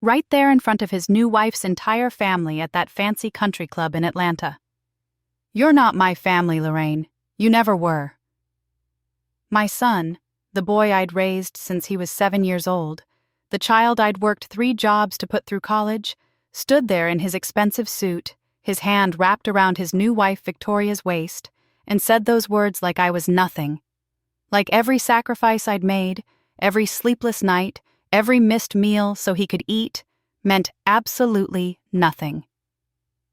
right there in front of his new wife's entire family at that fancy country club in Atlanta. "You're not my family, Lorraine. You never were." My son, the boy I'd raised since he was 7 years old, the child I'd worked 3 jobs to put through college, stood there in his expensive suit, his hand wrapped around his new wife Victoria's waist, and said those words like I was nothing. Like every sacrifice I'd made, every sleepless night, every missed meal so he could eat, meant absolutely nothing.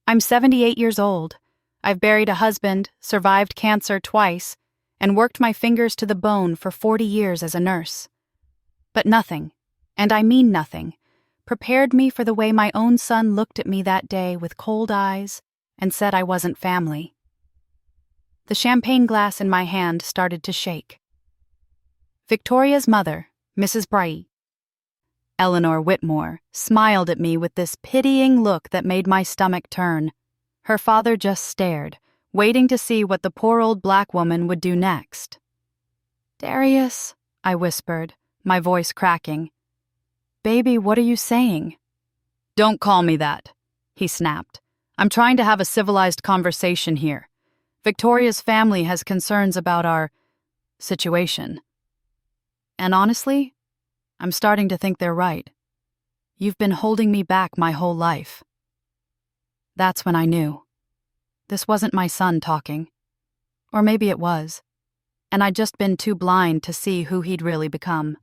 I'm 78 years old. I've buried a husband, survived cancer twice, and worked my fingers to the bone for 40 years as a nurse. But nothing, and I mean nothing, prepared me for the way my own son looked at me that day with cold eyes and said I wasn't family. The champagne glass in my hand started to shake. Victoria's mother, Mrs. Bright, Eleanor Whitmore, smiled at me with this pitying look that made my stomach turn. Her father just stared, waiting to see what the poor old black woman would do next. "Darius," I whispered, my voice cracking. "Baby, what are you saying?" "Don't call me that," he snapped. "I'm trying to have a civilized conversation here. Victoria's family has concerns about our situation. And honestly, I'm starting to think they're right. You've been holding me back my whole life." That's when I knew. This wasn't my son talking. Or maybe it was. And I'd just been too blind to see who he'd really become.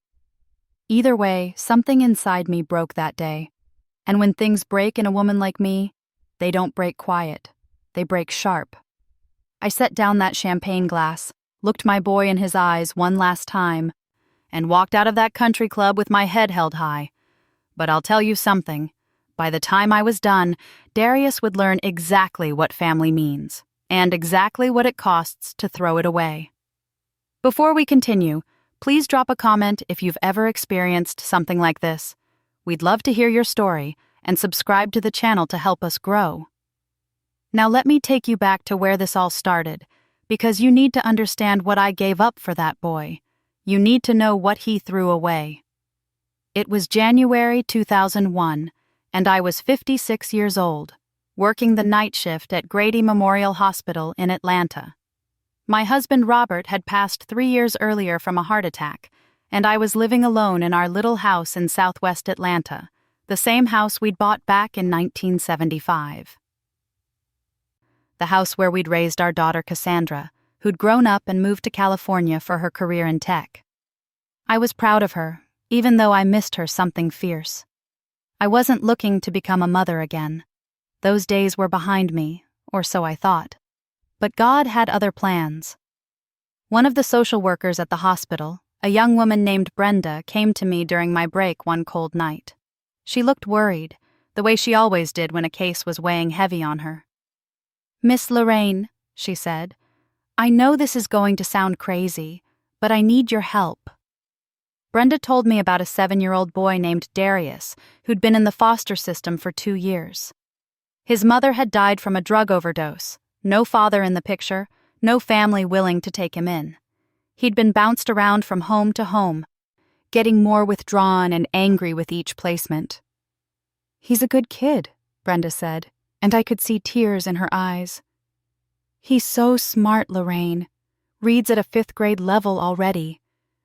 Either way, something inside me broke that day. And when things break in a woman like me, they don't break quiet. They break sharp. I set down that champagne glass, looked my boy in his eyes one last time, and walked out of that country club with my head held high. But I'll tell you something. By the time I was done, Darius would learn exactly what family means, and exactly what it costs to throw it away. Before we continue, please drop a comment if you've ever experienced something like this. We'd love to hear your story, and subscribe to the channel to help us grow. Now let me take you back to where this all started, because you need to understand what I gave up for that boy. You need to know what he threw away. It was January 2001, and I was 56 years old, working the night shift at Grady Memorial Hospital in Atlanta. My husband Robert had passed 3 years earlier from a heart attack, and I was living alone in our little house in southwest Atlanta, the same house we'd bought back in 1975. The house where we'd raised our daughter Cassandra, who'd grown up and moved to California for her career in tech. I was proud of her, even though I missed her something fierce. I wasn't looking to become a mother again. Those days were behind me, or so I thought. But God had other plans. One of the social workers at the hospital, a young woman named Brenda, came to me during my break one cold night. She looked worried, the way she always did when a case was weighing heavy on her. "Miss Lorraine," she said, "I know this is going to sound crazy, but I need your help." Brenda told me about a 7-year-old boy named Darius who'd been in the foster system for 2 years. His mother had died from a drug overdose, no father in the picture, no family willing to take him in. He'd been bounced around from home to home, getting more withdrawn and angry with each placement. "He's a good kid," Brenda said, and I could see tears in her eyes. "He's so smart, Lorraine. Reads at a 5th grade level already.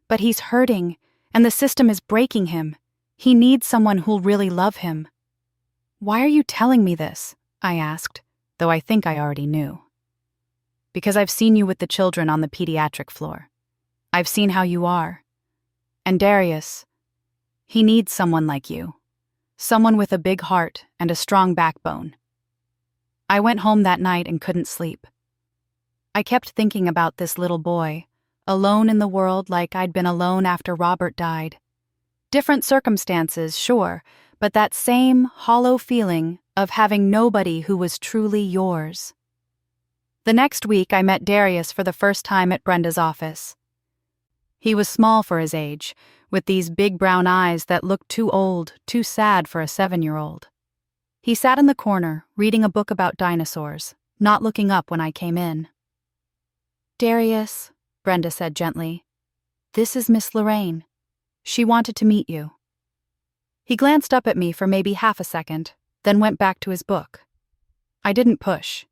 But he's hurting, and the system is breaking him. He needs someone who'll really love him." "Why are you telling me this?" I asked, though I think I already knew. "Because I've seen you with the children on the pediatric floor. I've seen how you are. And Darius, he needs someone like you. Someone with a big heart and a strong backbone." I went home that night and couldn't sleep. I kept thinking about this little boy, alone in the world like I'd been alone after Robert died. Different circumstances, sure, but that same hollow feeling of having nobody who was truly yours. The next week I met Darius for the first time at Brenda's office. He was small for his age, with these big brown eyes that looked too old, too sad for a 7-year-old. He sat in the corner, reading a book about dinosaurs, not looking up when I came in. "Darius," Brenda said gently, "this is Miss Lorraine. She wanted to meet you." He glanced up at me for maybe half a second, then went back to his book. I didn't push.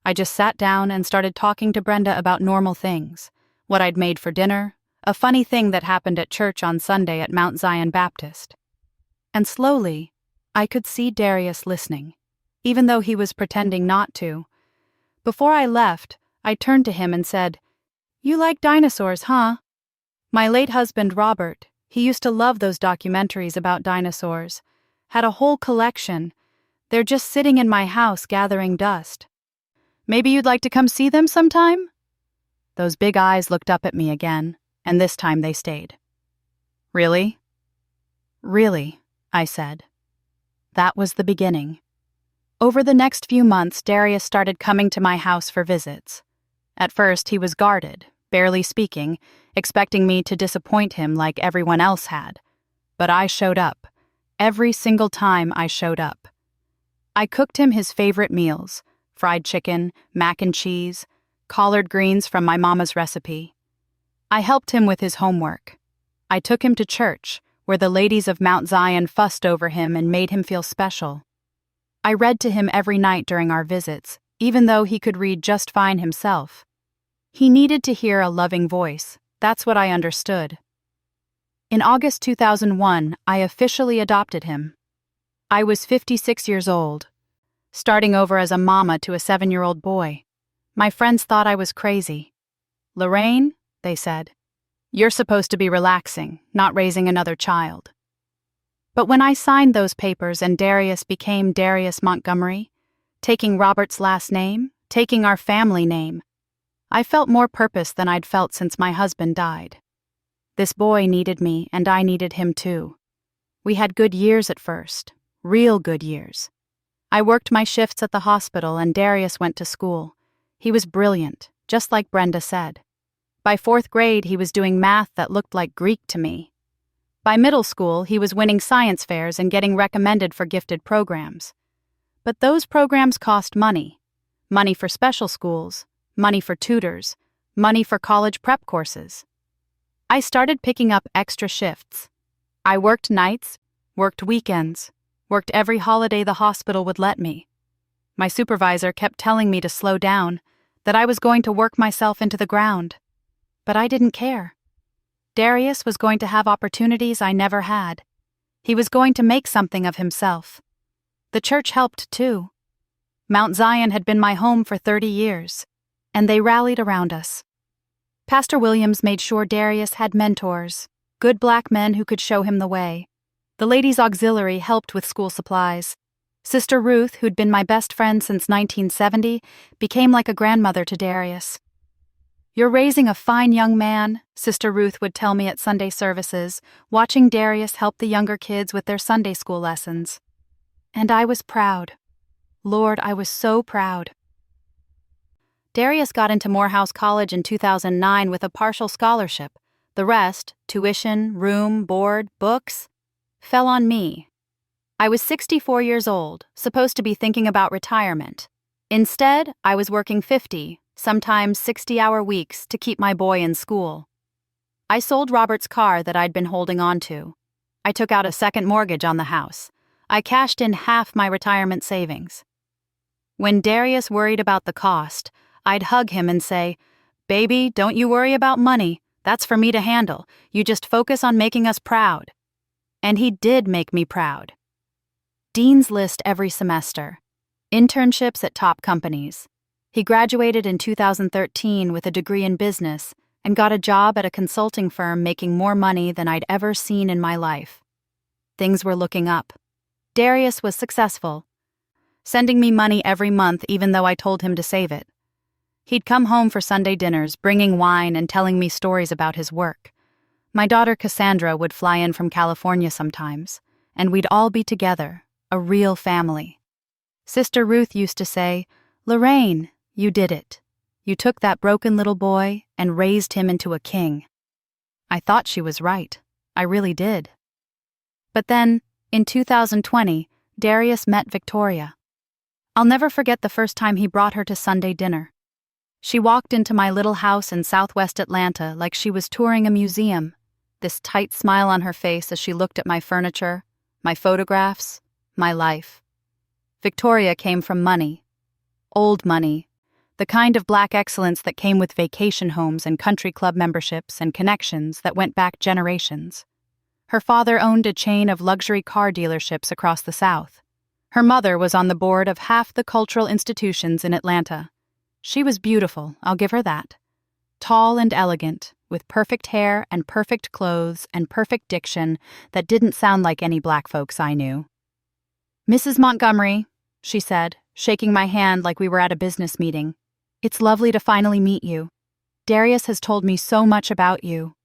I just sat down and started talking to Brenda about normal things, what I'd made for dinner, a funny thing that happened at church on Sunday at Mount Zion Baptist. And slowly, I could see Darius listening, even though he was pretending not to. Before I left, I turned to him and said, "You like dinosaurs, huh?" My late husband, Robert, he used to love those documentaries about dinosaurs. Had a whole collection. They're just sitting in my house gathering dust. Maybe you'd like to come see them sometime? Those big eyes looked up at me again, and this time they stayed. Really? Really, I said. That was the beginning. Over the next few months, Darius started coming to my house for visits. At first, he was guarded, barely speaking, expecting me to disappoint him like everyone else had. But I showed up. Every single time I showed up. I cooked him his favorite meals, fried chicken, mac and cheese, collard greens from my mama's recipe. I helped him with his homework. I took him to church, where the ladies of Mount Zion fussed over him and made him feel special. I read to him every night during our visits, even though he could read just fine himself. He needed to hear a loving voice. That's what I understood. In August 2001, I officially adopted him. I was 56 years old, starting over as a mama to a 7-year-old boy. My friends thought I was crazy. "Lorraine," they said, "you're supposed to be relaxing, not raising another child." But when I signed those papers and Darius became Darius Montgomery, taking Robert's last name, taking our family name, I felt more purpose than I'd felt since my husband died. This boy needed me, and I needed him too. We had good years at first, real good years. I worked my shifts at the hospital and Darius went to school. He was brilliant, just like Brenda said. By 4th grade, he was doing math that looked like Greek to me. By middle school, he was winning science fairs and getting recommended for gifted programs. But those programs cost money. Money for special schools, money for tutors, money for college prep courses. I started picking up extra shifts. I worked nights, worked weekends, worked every holiday the hospital would let me. My supervisor kept telling me to slow down, that I was going to work myself into the ground. But I didn't care. Darius was going to have opportunities I never had. He was going to make something of himself. The church helped too. Mount Zion had been my home for 30 years, and they rallied around us. Pastor Williams made sure Darius had mentors, good black men who could show him the way. The ladies' auxiliary helped with school supplies. Sister Ruth, who'd been my best friend since 1970, became like a grandmother to Darius. "You're raising a fine young man," Sister Ruth would tell me at Sunday services, watching Darius help the younger kids with their Sunday school lessons. And I was proud. Lord, I was so proud. Darius got into Morehouse College in 2009 with a partial scholarship. The rest, tuition, room, board, books, fell on me. I was 64 years old, supposed to be thinking about retirement. Instead, I was working 50, sometimes 60-hour weeks to keep my boy in school. I sold Robert's car that I'd been holding on to. I took out a second mortgage on the house. I cashed in half my retirement savings. When Darius worried about the cost, I'd hug him and say, "Baby, don't you worry about money. That's for me to handle. You just focus on making us proud." And he did make me proud. Dean's List every semester. Internships at top companies. He graduated in 2013 with a degree in business and got a job at a consulting firm making more money than I'd ever seen in my life. Things were looking up. Darius was successful, sending me money every month even though I told him to save it. He'd come home for Sunday dinners, bringing wine and telling me stories about his work. My daughter Cassandra would fly in from California sometimes, and we'd all be together, a real family. Sister Ruth used to say, "Lorraine, you did it. You took that broken little boy and raised him into a king." I thought she was right. I really did. But then, in 2020, Darius met Victoria. I'll never forget the first time he brought her to Sunday dinner. She walked into my little house in Southwest Atlanta like she was touring a museum, this tight smile on her face as she looked at my furniture, my photographs, my life. Victoria came from money. Old money. The kind of black excellence that came with vacation homes and country club memberships and connections that went back generations. Her father owned a chain of luxury car dealerships across the South. Her mother was on the board of half the cultural institutions in Atlanta. She was beautiful, I'll give her that. Tall and elegant, with perfect hair and perfect clothes and perfect diction that didn't sound like any black folks I knew. "Mrs. Montgomery," she said, shaking my hand like we were at a business meeting. "It's lovely to finally meet you. Darius has told me so much about you."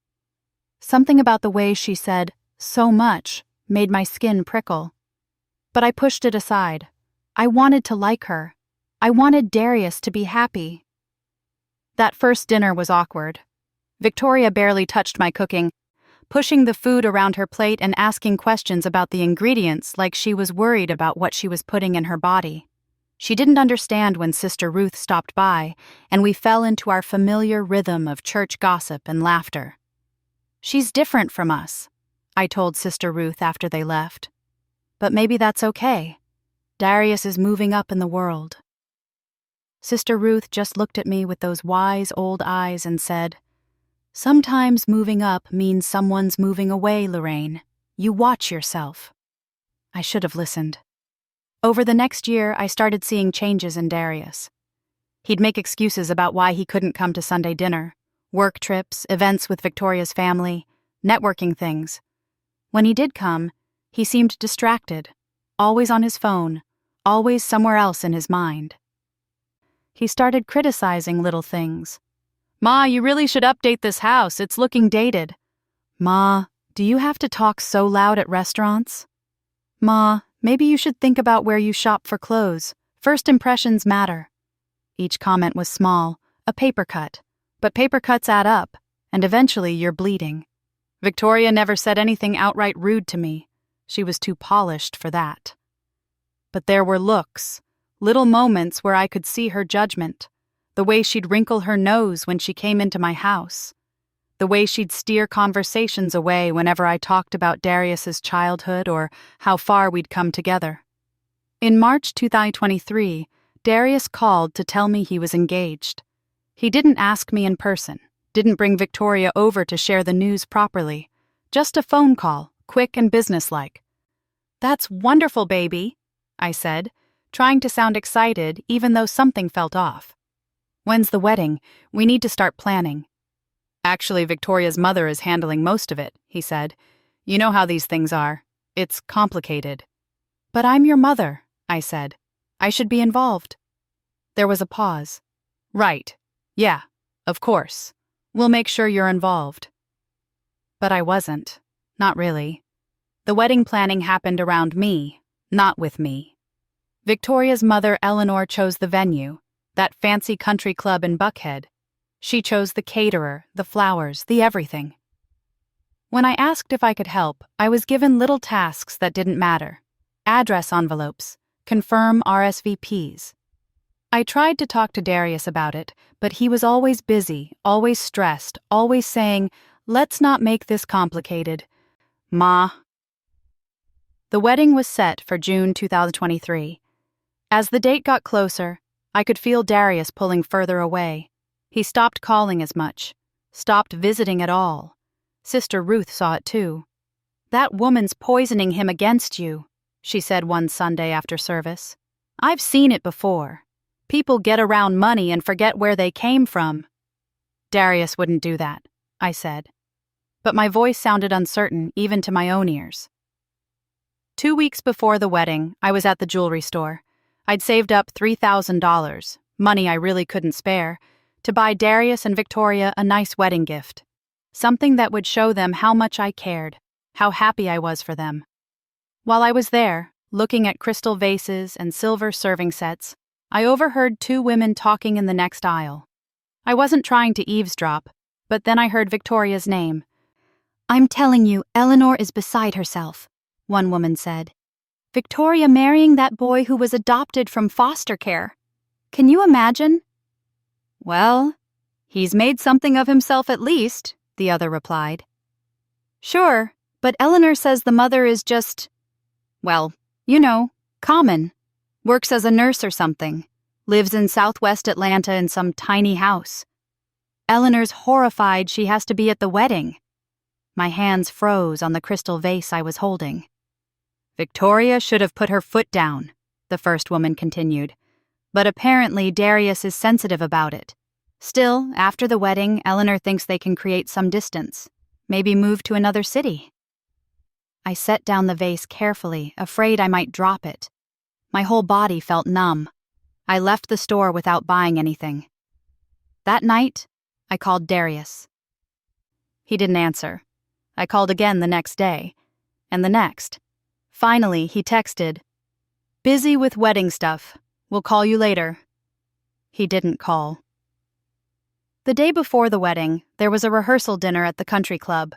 Something about the way she said, "so much," made my skin prickle. But I pushed it aside. I wanted to like her. I wanted Darius to be happy. That first dinner was awkward. Victoria barely touched my cooking, pushing the food around her plate and asking questions about the ingredients like she was worried about what she was putting in her body. She didn't understand when Sister Ruth stopped by, and we fell into our familiar rhythm of church gossip and laughter. "She's different from us," I told Sister Ruth after they left. "But maybe that's okay. Darius is moving up in the world." Sister Ruth just looked at me with those wise old eyes and said, "Sometimes moving up means someone's moving away, Lorraine. You watch yourself." I should have listened. Over the next year, I started seeing changes in Darius. He'd make excuses about why he couldn't come to Sunday dinner, work trips, events with Victoria's family, networking things. When he did come, he seemed distracted, always on his phone, always somewhere else in his mind. He started criticizing little things. "Ma, you really should update this house. It's looking dated." "Ma, do you have to talk so loud at restaurants?" "Ma, maybe you should think about where you shop for clothes. First impressions matter." Each comment was small, a paper cut. But paper cuts add up, and eventually you're bleeding. Victoria never said anything outright rude to me. She was too polished for that. But there were looks, little moments where I could see her judgment, the way she'd wrinkle her nose when she came into my house, the way she'd steer conversations away whenever I talked about Darius's childhood or how far we'd come together. In March 2023, Darius called to tell me he was engaged. He didn't ask me in person, didn't bring Victoria over to share the news properly. Just a phone call, quick and businesslike. "That's wonderful, baby," I said, trying to sound excited even though something felt off. "When's the wedding? We need to start planning." "Actually, Victoria's mother is handling most of it," he said. "You know how these things are. It's complicated." "But I'm your mother," I said. "I should be involved." There was a pause. "Right. Yeah, of course. We'll make sure you're involved." But I wasn't. Not really. The wedding planning happened around me, not with me. Victoria's mother, Eleanor, chose the venue, that fancy country club in Buckhead. She chose the caterer, the flowers, the everything. When I asked if I could help, I was given little tasks that didn't matter. Address envelopes, confirm RSVPs. I tried to talk to Darius about it, but he was always busy, always stressed, always saying, "Let's not make this complicated." Ma. The wedding was set for June 2023. As the date got closer, I could feel Darius pulling further away. He stopped calling as much, stopped visiting at all. Sister Ruth saw it too. "That woman's poisoning him against you," she said one Sunday after service. "I've seen it before. People get around money and forget where they came from." "Darius wouldn't do that," I said. But my voice sounded uncertain even to my own ears. 2 weeks before the wedding, I was at the jewelry store. I'd saved up $3,000, money I really couldn't spare, to buy Darius and Victoria a nice wedding gift. Something that would show them how much I cared, how happy I was for them. While I was there, looking at crystal vases and silver serving sets, I overheard 2 women talking in the next aisle. I wasn't trying to eavesdrop, but then I heard Victoria's name. "I'm telling you, Eleanor is beside herself," one woman said. "Victoria marrying that boy who was adopted from foster care. Can you imagine?" "Well, he's made something of himself at least," the other replied. "Sure, but Eleanor says the mother is just Well, common. Works as a nurse or something. Lives in Southwest Atlanta in some tiny house. Eleanor's horrified she has to be at the wedding. My hands froze on the crystal vase I was holding. Victoria should have put her foot down, the first woman continued. But apparently Darius is sensitive about it. Still, after the wedding, Eleanor thinks they can create some distance. Maybe move to another city. I set down the vase carefully, afraid I might drop it. My whole body felt numb. I left the store without buying anything. That night, I called Darius. He didn't answer. I called again the next day, and the next. Finally, he texted, "Busy with wedding stuff. We'll call you later." He didn't call. The day before the wedding, there was a rehearsal dinner at the country club.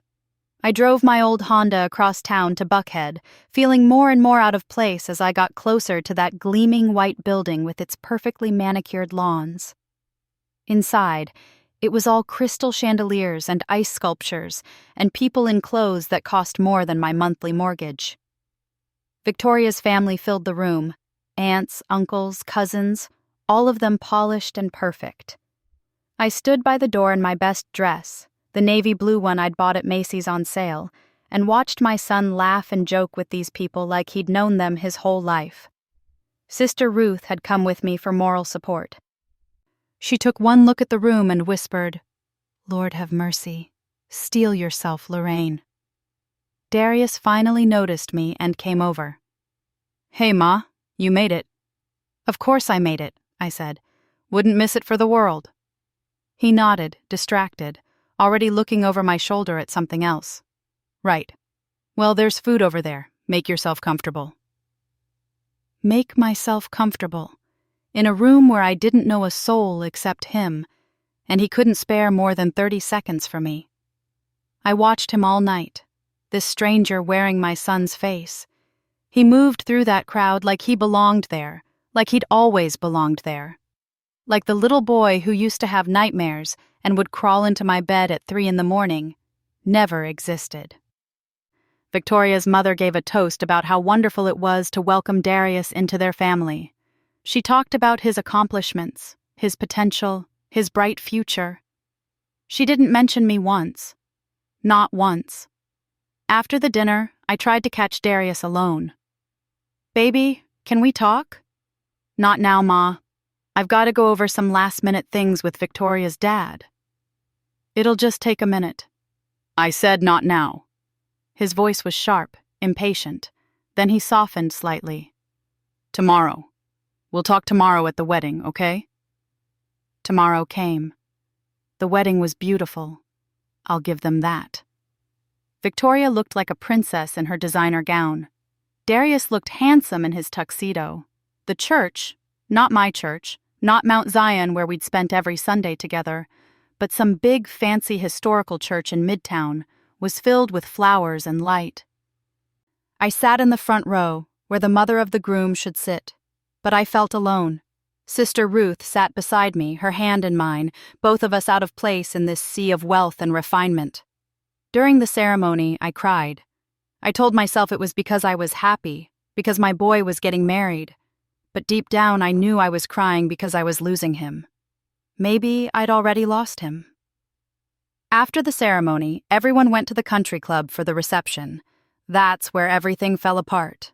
I drove my old Honda across town to Buckhead, feeling more and more out of place as I got closer to that gleaming white building with its perfectly manicured lawns. Inside, it was all crystal chandeliers and ice sculptures, and people in clothes that cost more than my monthly mortgage. Victoria's family filled the room. Aunts, uncles, cousins, all of them polished and perfect. I stood by the door in my best dress, the navy blue one I'd bought at Macy's on sale, and watched my son laugh and joke with these people like he'd known them his whole life. Sister Ruth had come with me for moral support. She took one look at the room and whispered, "Lord have mercy. Steel yourself, Lorraine." Darius finally noticed me and came over. "Hey, Ma, you made it." "Of course I made it," I said. "Wouldn't miss it for the world." He nodded, distracted, already looking over my shoulder at something else. "Right. Well, there's food over there. Make yourself comfortable." Make myself comfortable. In a room where I didn't know a soul except him, and he couldn't spare more than 30 seconds for me. I watched him all night, this stranger wearing my son's face. He moved through that crowd like he belonged there, like he'd always belonged there. Like the little boy who used to have nightmares and would crawl into my bed at 3 a.m, never existed. Victoria's mother gave a toast about how wonderful it was to welcome Darius into their family. She talked about his accomplishments, his potential, his bright future. She didn't mention me once. Not once. After the dinner, I tried to catch Darius alone. "Baby, can we talk?" "Not now, Ma. I've got to go over some last-minute things with Victoria's dad." "It'll just take a minute." "I said not now." His voice was sharp, impatient. Then he softened slightly. "Tomorrow. We'll talk tomorrow at the wedding, okay?" Tomorrow came. The wedding was beautiful. I'll give them that. Victoria looked like a princess in her designer gown. Darius looked handsome in his tuxedo. The church, not my church, not Mount Zion where we'd spent every Sunday together, but some big, fancy historical church in Midtown, was filled with flowers and light. I sat in the front row, where the mother of the groom should sit, but I felt alone. Sister Ruth sat beside me, her hand in mine, both of us out of place in this sea of wealth and refinement. During the ceremony, I cried. I told myself it was because I was happy, because my boy was getting married. But deep down, I knew I was crying because I was losing him. Maybe I'd already lost him. After the ceremony, everyone went to the country club for the reception. That's where everything fell apart.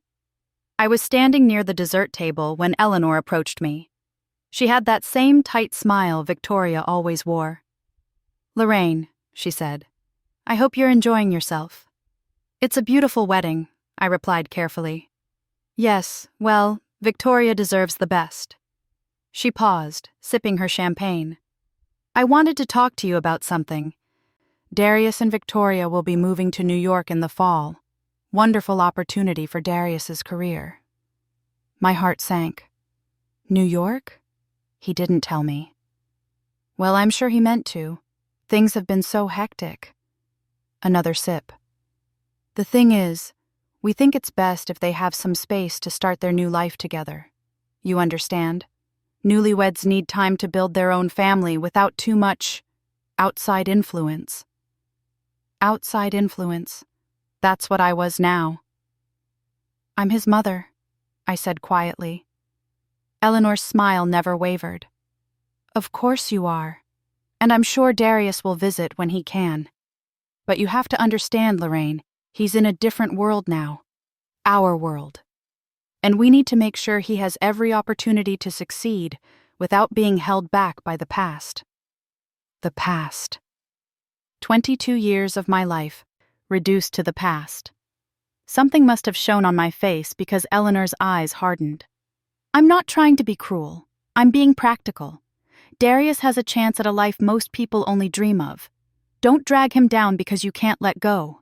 I was standing near the dessert table when Eleanor approached me. She had that same tight smile Victoria always wore. "Lorraine," she said, "I hope you're enjoying yourself." "It's a beautiful wedding," I replied carefully. "Yes, well, Victoria deserves the best." She paused, sipping her champagne. "I wanted to talk to you about something. Darius and Victoria will be moving to New York in the fall. Wonderful opportunity for Darius's career." My heart sank. New York? He didn't tell me. Well, I'm sure he meant to. Things have been so hectic. Another sip. "The thing is, we think it's best if they have some space to start their new life together. You understand? Newlyweds need time to build their own family without too much outside influence." Outside influence. That's what I was now. I'm his mother, I said quietly. Eleanor's smile never wavered. Of course you are, and I'm sure Darius will visit when he can. But you have to understand, Lorraine, he's in a different world now. Our world. And we need to make sure he has every opportunity to succeed without being held back by the past. The past. 22 years of my life, reduced to the past. Something must have shown on my face because Eleanor's eyes hardened. I'm not trying to be cruel. I'm being practical. Darius has a chance at a life most people only dream of. Don't drag him down because you can't let go.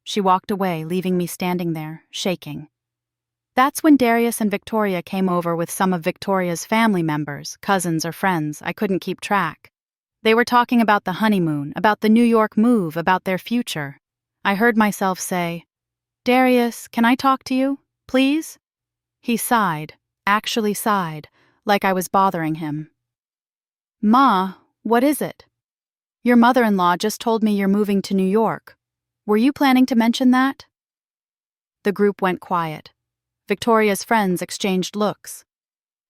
She walked away, leaving me standing there, shaking. That's when Darius and Victoria came over with some of Victoria's family members, cousins or friends. I couldn't keep track. They were talking about the honeymoon, about the New York move, about their future. I heard myself say, "Darius, can I talk to you, please?" He sighed, actually sighed, like I was bothering him. "Ma, what is it? Your mother-in-law just told me you're moving to New York. Were you planning to mention that?" The group went quiet. Victoria's friends exchanged looks.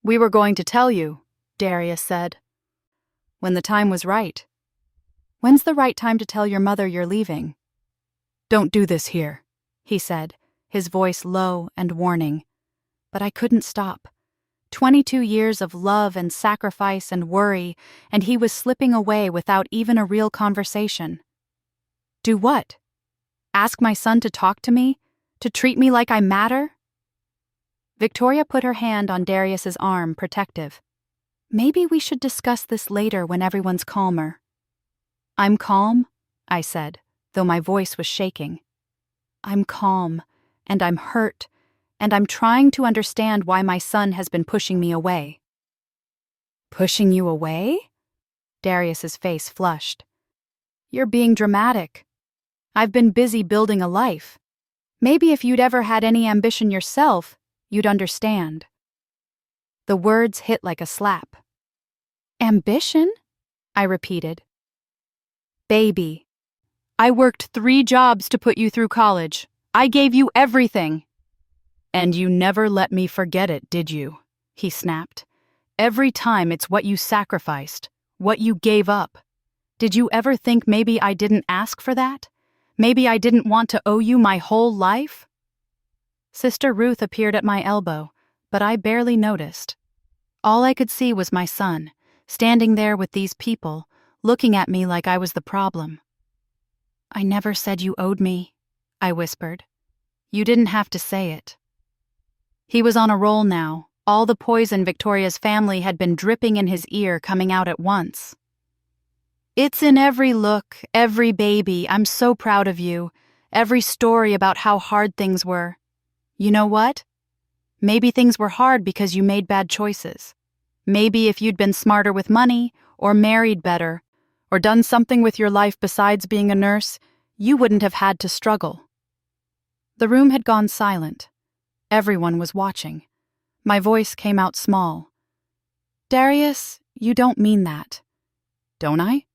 "We were going to tell you," Darius said. "When the time was right." "When's the right time to tell your mother you're leaving?" "Don't do this here," he said, his voice low and warning. But I couldn't stop. 22 years of love and sacrifice and worry, and he was slipping away without even a real conversation. Do what? Ask my son to talk to me? To treat me like I matter? Victoria put her hand on Darius's arm, protective. "Maybe we should discuss this later when everyone's calmer." "I'm calm," I said, though my voice was shaking. "I'm calm, and I'm hurt, and I'm trying to understand why my son has been pushing me away." "Pushing you away?" Darius's face flushed. "You're being dramatic. I've been busy building a life. Maybe if you'd ever had any ambition yourself, you'd understand." The words hit like a slap. "Ambition?" I repeated. "Baby, I worked 3 jobs to put you through college. I gave you everything." "And you never let me forget it, did you?" he snapped. "Every time it's what you sacrificed, what you gave up. Did you ever think maybe I didn't ask for that? Maybe I didn't want to owe you my whole life?" Sister Ruth appeared at my elbow, but I barely noticed. All I could see was my son, standing there with these people, looking at me like I was the problem. "I never said you owed me," I whispered. "You didn't have to say it." He was on a roll now. All the poison Victoria's family had been dripping in his ear coming out at once. "It's in every look, every baby. I'm so proud of you. Every story about how hard things were. You know what? Maybe things were hard because you made bad choices. Maybe if you'd been smarter with money, or married better, or done something with your life besides being a nurse, you wouldn't have had to struggle." The room had gone silent. Everyone was watching. My voice came out small. "Darius, you don't mean that." "Don't I?"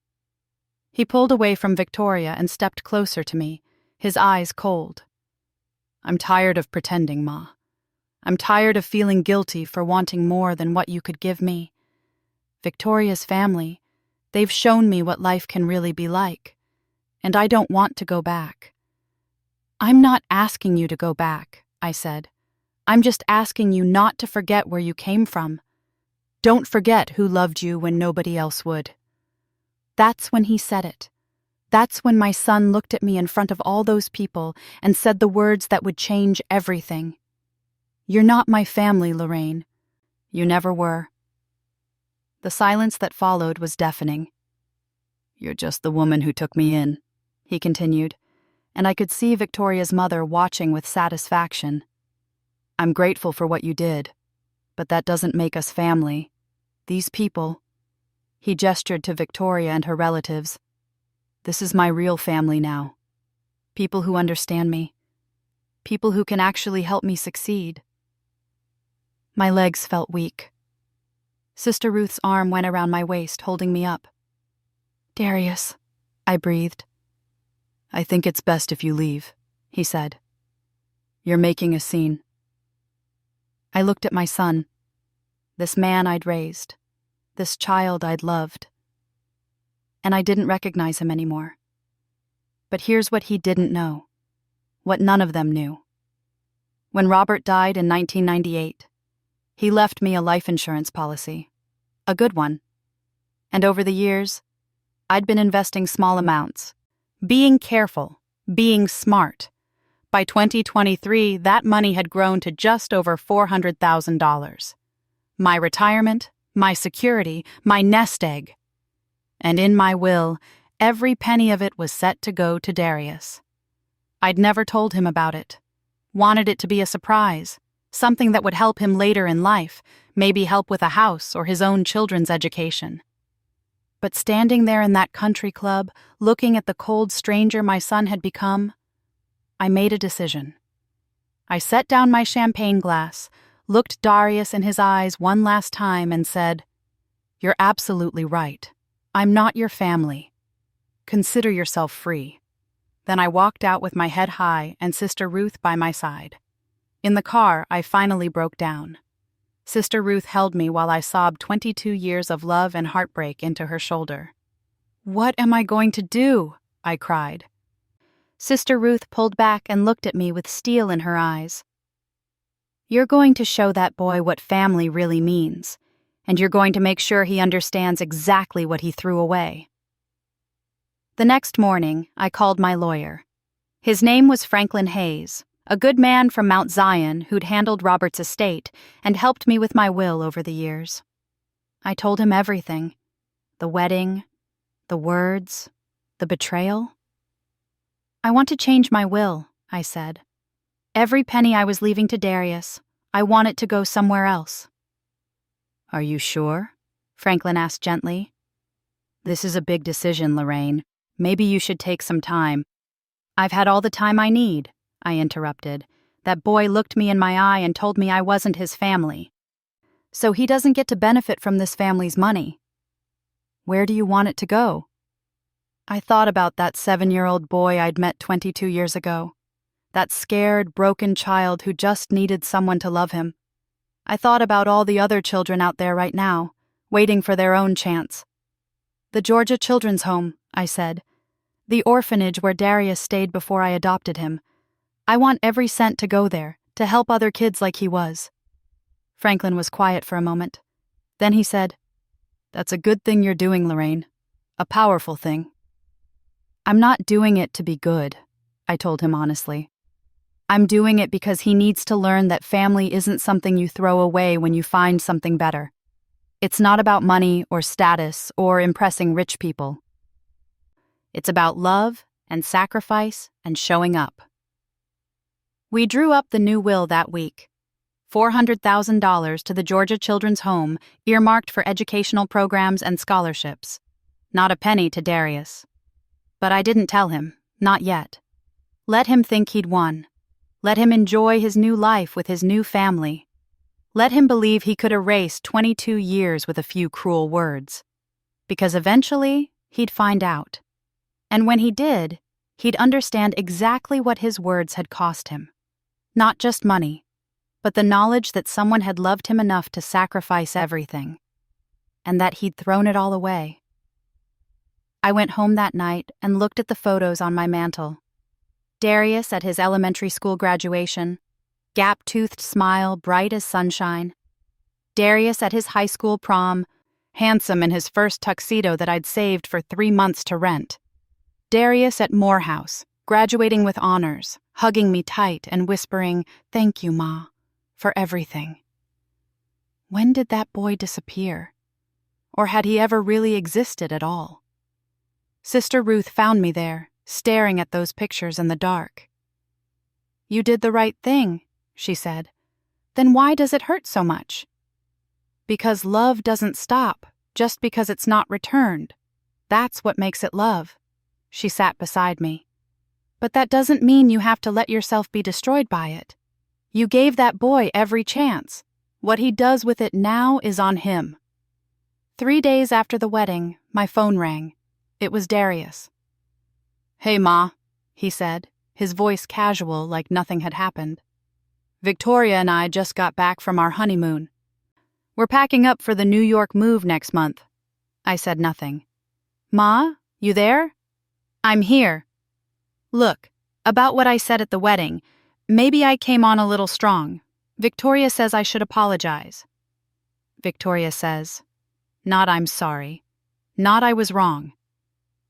He pulled away from Victoria and stepped closer to me, his eyes cold. "I'm tired of pretending, Ma. I'm tired of feeling guilty for wanting more than what you could give me. Victoria's family, they've shown me what life can really be like, and I don't want to go back." "I'm not asking you to go back," I said. "I'm just asking you not to forget where you came from. Don't forget who loved you when nobody else would." That's when he said it. That's when my son looked at me in front of all those people and said the words that would change everything. "You're not my family, Lorraine. You never were." The silence that followed was deafening. "You're just the woman who took me in," he continued, and I could see Victoria's mother watching with satisfaction. "I'm grateful for what you did, but that doesn't make us family. These people," he gestured to Victoria and her relatives, "this is my real family now. People who understand me. People who can actually help me succeed." My legs felt weak. Sister Ruth's arm went around my waist, holding me up. "Darius," I breathed. "I think it's best if you leave," he said. You're making a scene. I looked at my son, this man I'd raised, this child I'd loved, and I didn't recognize him anymore. But here's what he didn't know, what none of them knew. When Robert died in 1998, he left me a life insurance policy, a good one. And over the years, I'd been investing small amounts, being careful, being smart. By 2023, that money had grown to just over $400,000. My retirement, my security, my nest egg. And in my will, every penny of it was set to go to Darius. I'd never told him about it. Wanted it to be a surprise, something that would help him later in life, maybe help with a house or his own children's education. But standing there in that country club, looking at the cold stranger my son had become, I made a decision. I set down my champagne glass, looked Darius in his eyes one last time and said, "You're absolutely right. I'm not your family. Consider yourself free." Then I walked out with my head high and Sister Ruth by my side. In the car, I finally broke down. Sister Ruth held me while I sobbed 22 years of love and heartbreak into her shoulder. "What am I going to do?" I cried. Sister Ruth pulled back and looked at me with steel in her eyes. "You're going to show that boy what family really means, and you're going to make sure he understands exactly what he threw away." The next morning, I called my lawyer. His name was Franklin Hayes, a good man from Mount Zion who'd handled Robert's estate and helped me with my will over the years. I told him everything. The wedding, the words, the betrayal. "I want to change my will," I said. "Every penny I was leaving to Darius, I want it to go somewhere else." "Are you sure?" Franklin asked gently. "This is a big decision, Lorraine. Maybe you should take some time." "I've had all the time I need," I interrupted. "That boy looked me in my eye and told me I wasn't his family. So he doesn't get to benefit from this family's money. Where do you want it to go?" I thought about that 7-year-old boy I'd met 22 years ago. That scared, broken child who just needed someone to love him. I thought about all the other children out there right now, waiting for their own chance. "The Georgia Children's Home," I said. "The orphanage where Darius stayed before I adopted him. I want every cent to go there, to help other kids like he was." Franklin was quiet for a moment. Then he said, "That's a good thing you're doing, Lorraine. A powerful thing." "I'm not doing it to be good," I told him honestly. "I'm doing it because he needs to learn that family isn't something you throw away when you find something better. It's not about money or status or impressing rich people. It's about love and sacrifice and showing up." We drew up the new will that week. $400,000 to the Georgia Children's Home, earmarked for educational programs and scholarships. Not a penny to Darius. But I didn't tell him, not yet. Let him think he'd won. Let him enjoy his new life with his new family. Let him believe he could erase 22 years with a few cruel words. Because eventually, he'd find out. And when he did, he'd understand exactly what his words had cost him. Not just money, but the knowledge that someone had loved him enough to sacrifice everything. And that he'd thrown it all away. I went home that night and looked at the photos on my mantel. Darius at his elementary school graduation, gap-toothed smile bright as sunshine. Darius at his high school prom, handsome in his first tuxedo that I'd saved for 3 months to rent. Darius at Morehouse, graduating with honors, hugging me tight and whispering, "Thank you, Ma, for everything." When did that boy disappear? Or had he ever really existed at all? Sister Ruth found me there, staring at those pictures in the dark. "You did the right thing," she said. "Then why does it hurt so much?" "Because love doesn't stop just because it's not returned. That's what makes it love." She sat beside me. "But that doesn't mean you have to let yourself be destroyed by it. You gave that boy every chance. What he does with it now is on him." 3 days after the wedding, my phone rang. It was Darius. "Hey, Ma," he said, his voice casual like nothing had happened. Victoria and I just got back from our honeymoon. We're packing up for the New York move next month. I said nothing. Ma, you there? I'm here. Look, about what I said at the wedding, maybe I came on a little strong. Victoria says I should apologize. Victoria says, not I'm sorry. Not I was wrong.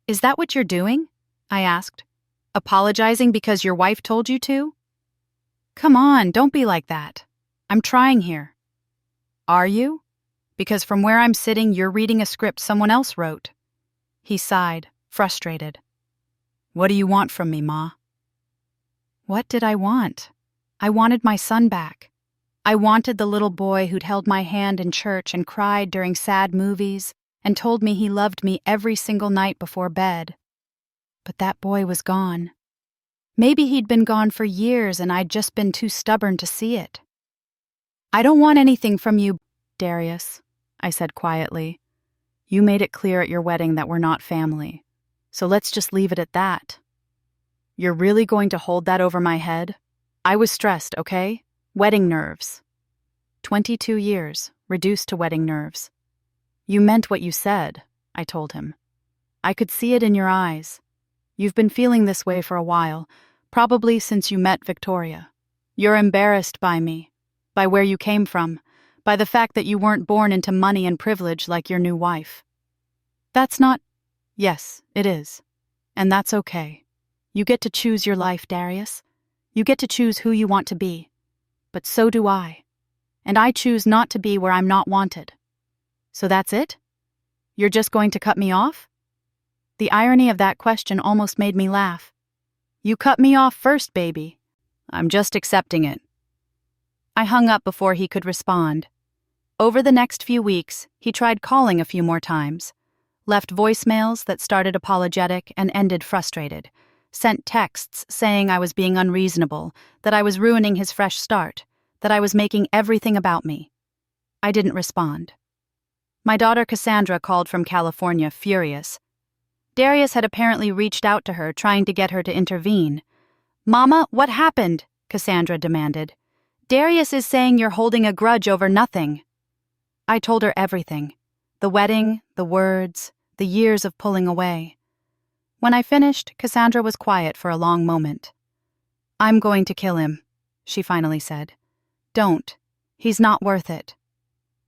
Is that what you're doing? I asked. Apologizing because your wife told you to? Come on, don't be like that. I'm trying here. Are you? Because from where I'm sitting, you're reading a script someone else wrote. He sighed, frustrated. What do you want from me, Ma? What did I want? I wanted my son back. I wanted the little boy who'd held my hand in church and cried during sad movies and told me he loved me every single night before bed. But that boy was gone. Maybe he'd been gone for years and I'd just been too stubborn to see it. I don't want anything from you, Darius, I said quietly. You made it clear at your wedding that we're not family, so let's just leave it at that. You're really going to hold that over my head? I was stressed, okay? Wedding nerves. 22 years, reduced to wedding nerves. You meant what you said, I told him. I could see it in your eyes. You've been feeling this way for a while, probably since you met Victoria. You're embarrassed by me, by where you came from, by the fact that you weren't born into money and privilege like your new wife. That's not... Yes, it is. And that's okay. You get to choose your life, Darius. You get to choose who you want to be. But so do I. And I choose not to be where I'm not wanted. So that's it? You're just going to cut me off? The irony of that question almost made me laugh. You cut me off first, baby. I'm just accepting it. I hung up before he could respond. Over the next few weeks, he tried calling a few more times, left voicemails that started apologetic and ended frustrated, sent texts saying I was being unreasonable, that I was ruining his fresh start, that I was making everything about me. I didn't respond. My daughter Cassandra called from California, furious. Darius had apparently reached out to her, trying to get her to intervene. Mama, what happened? Cassandra demanded. Darius is saying you're holding a grudge over nothing. I told her everything. The wedding, the words, the years of pulling away. When I finished, Cassandra was quiet for a long moment. I'm going to kill him, she finally said. Don't. He's not worth it.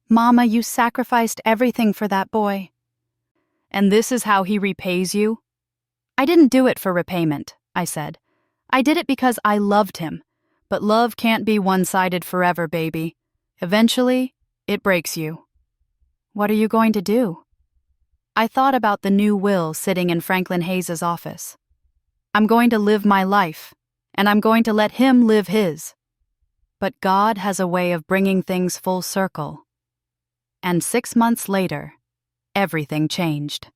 Mama, you sacrificed everything for that boy. And this is how he repays you? I didn't do it for repayment, I said. I did it because I loved him. But love can't be one-sided forever, baby. Eventually, it breaks you. What are you going to do? I thought about the new will sitting in Franklin Hayes's office. I'm going to live my life, and I'm going to let him live his. But God has a way of bringing things full circle. And 6 months later, everything changed.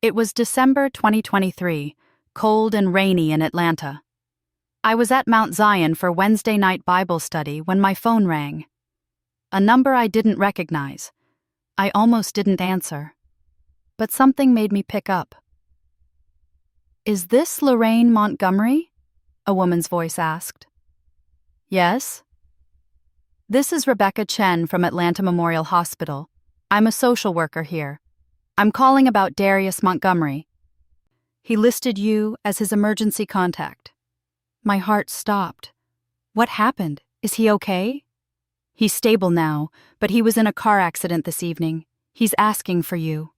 It was December 2023, cold and rainy in Atlanta. I was at Mount Zion for Wednesday night Bible study when my phone rang. A number I didn't recognize. I almost didn't answer. But something made me pick up. Is this Lorraine Montgomery? A woman's voice asked. Yes. This is Rebecca Chen from Atlanta Memorial Hospital. I'm a social worker here. I'm calling about Darius Montgomery. He listed you as his emergency contact. My heart stopped. What happened? Is he okay? He's stable now, but he was in a car accident this evening. He's asking for you.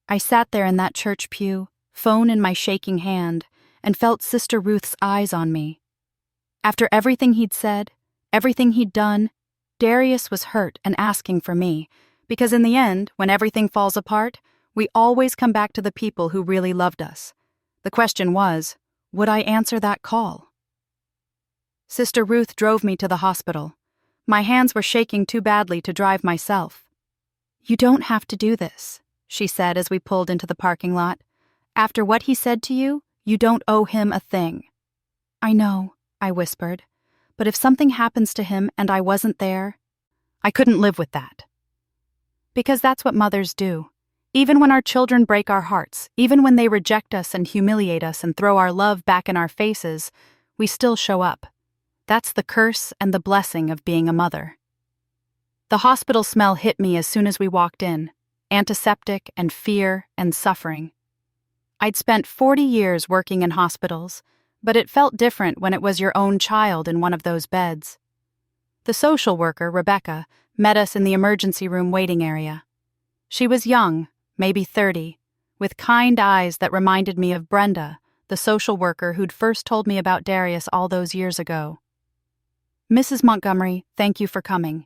I sat there in that church pew, phone in my shaking hand, and felt Sister Ruth's eyes on me. After everything he'd said, everything he'd done, Darius was hurt and asking for me, because in the end, when everything falls apart, we always come back to the people who really loved us. The question was, would I answer that call? Sister Ruth drove me to the hospital. My hands were shaking too badly to drive myself. You don't have to do this, she said as we pulled into the parking lot. After what he said to you, you don't owe him a thing. I know, I whispered, but if something happens to him and I wasn't there, I couldn't live with that. Because that's what mothers do. Even when our children break our hearts, even when they reject us and humiliate us and throw our love back in our faces, we still show up. That's the curse and the blessing of being a mother. The hospital smell hit me as soon as we walked in, antiseptic and fear and suffering. I'd spent 40 years working in hospitals, but it felt different when it was your own child in one of those beds. The social worker, Rebecca, met us in the emergency room waiting area. She was young, maybe 30, with kind eyes that reminded me of Brenda, the social worker who'd first told me about Darius all those years ago. "Mrs. Montgomery, thank you for coming.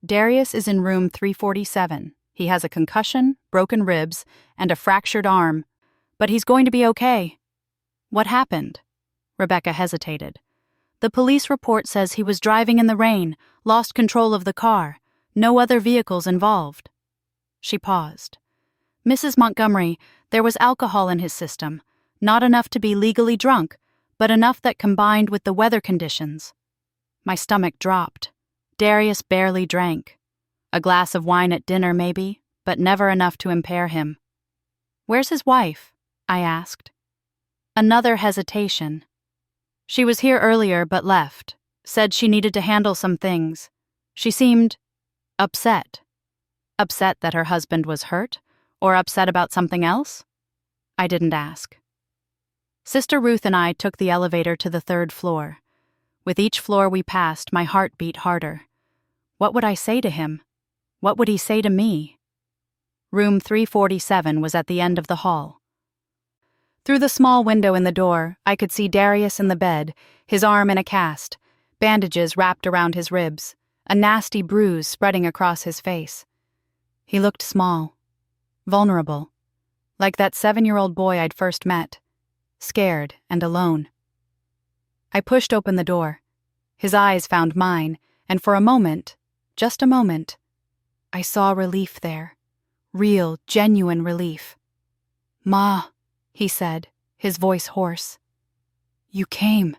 Darius is in room 347. He has a concussion, broken ribs, and a fractured arm, but he's going to be okay." "What happened?" Rebecca hesitated. "The police report says he was driving in the rain, lost control of the car. No other vehicles involved." She paused. "Mrs. Montgomery, there was alcohol in his system. Not enough to be legally drunk, but enough that combined with the weather conditions." My stomach dropped. Darius barely drank. A glass of wine at dinner, maybe, but never enough to impair him. "Where's his wife?" I asked. Another hesitation. "She was here earlier but left. Said she needed to handle some things. She seemed upset." Upset that her husband was hurt? Or upset about something else? I didn't ask. Sister Ruth and I took the elevator to the 3rd floor. With each floor we passed, my heart beat harder. What would I say to him? What would he say to me? Room 347 was at the end of the hall. Through the small window in the door, I could see Darius in the bed, his arm in a cast, bandages wrapped around his ribs, a nasty bruise spreading across his face. He looked small, vulnerable, like that 7-year-old boy I'd first met, scared and alone. I pushed open the door. His eyes found mine, and for a moment, just a moment, I saw relief there. Real, genuine relief. "Ma," he said, his voice hoarse. "You came."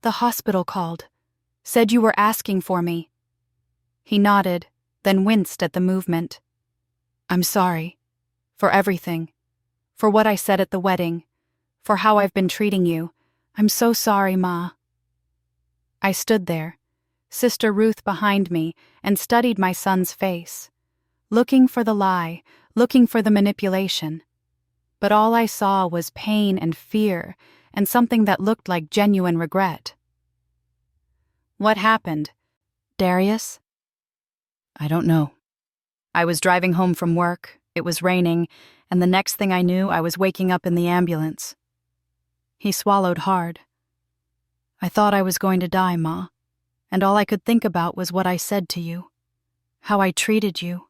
"The hospital called. Said you were asking for me." He nodded, then winced at the movement. "I'm sorry. For everything. For what I said at the wedding. For how I've been treating you. I'm so sorry, Ma." I stood there, Sister Ruth behind me, and studied my son's face, looking for the lie, looking for the manipulation. But all I saw was pain and fear, and something that looked like genuine regret. "What happened? Darius?" "I don't know. I was driving home from work, it was raining, and the next thing I knew I was waking up in the ambulance." He swallowed hard. "I thought I was going to die, Ma, and all I could think about was what I said to you, how I treated you.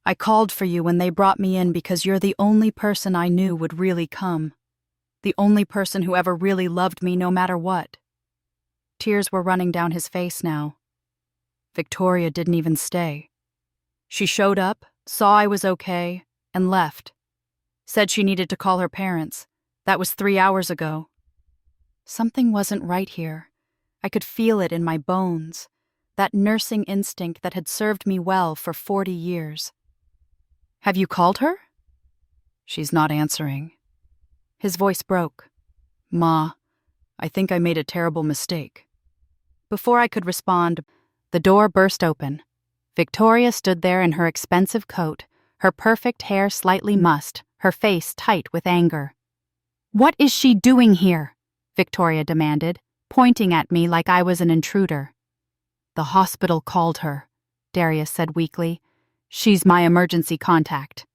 I called for you when they brought me in because you're the only person I knew would really come, the only person who ever really loved me no matter what." Tears were running down his face now. Victoria didn't even stay. She showed up, saw I was okay, and left. Said she needed to call her parents. That was 3 hours ago. Something wasn't right here. I could feel it in my bones, that nursing instinct that had served me well for 40 years. "Have you called her?" "She's not answering." His voice broke. "Ma, I think I made a terrible mistake." Before I could respond, the door burst open. Victoria stood there in her expensive coat, her perfect hair slightly mussed, her face tight with anger. "What is she doing here?" Victoria demanded, pointing at me like I was an intruder. "The hospital called her," Darius said weakly. "She's my emergency contact."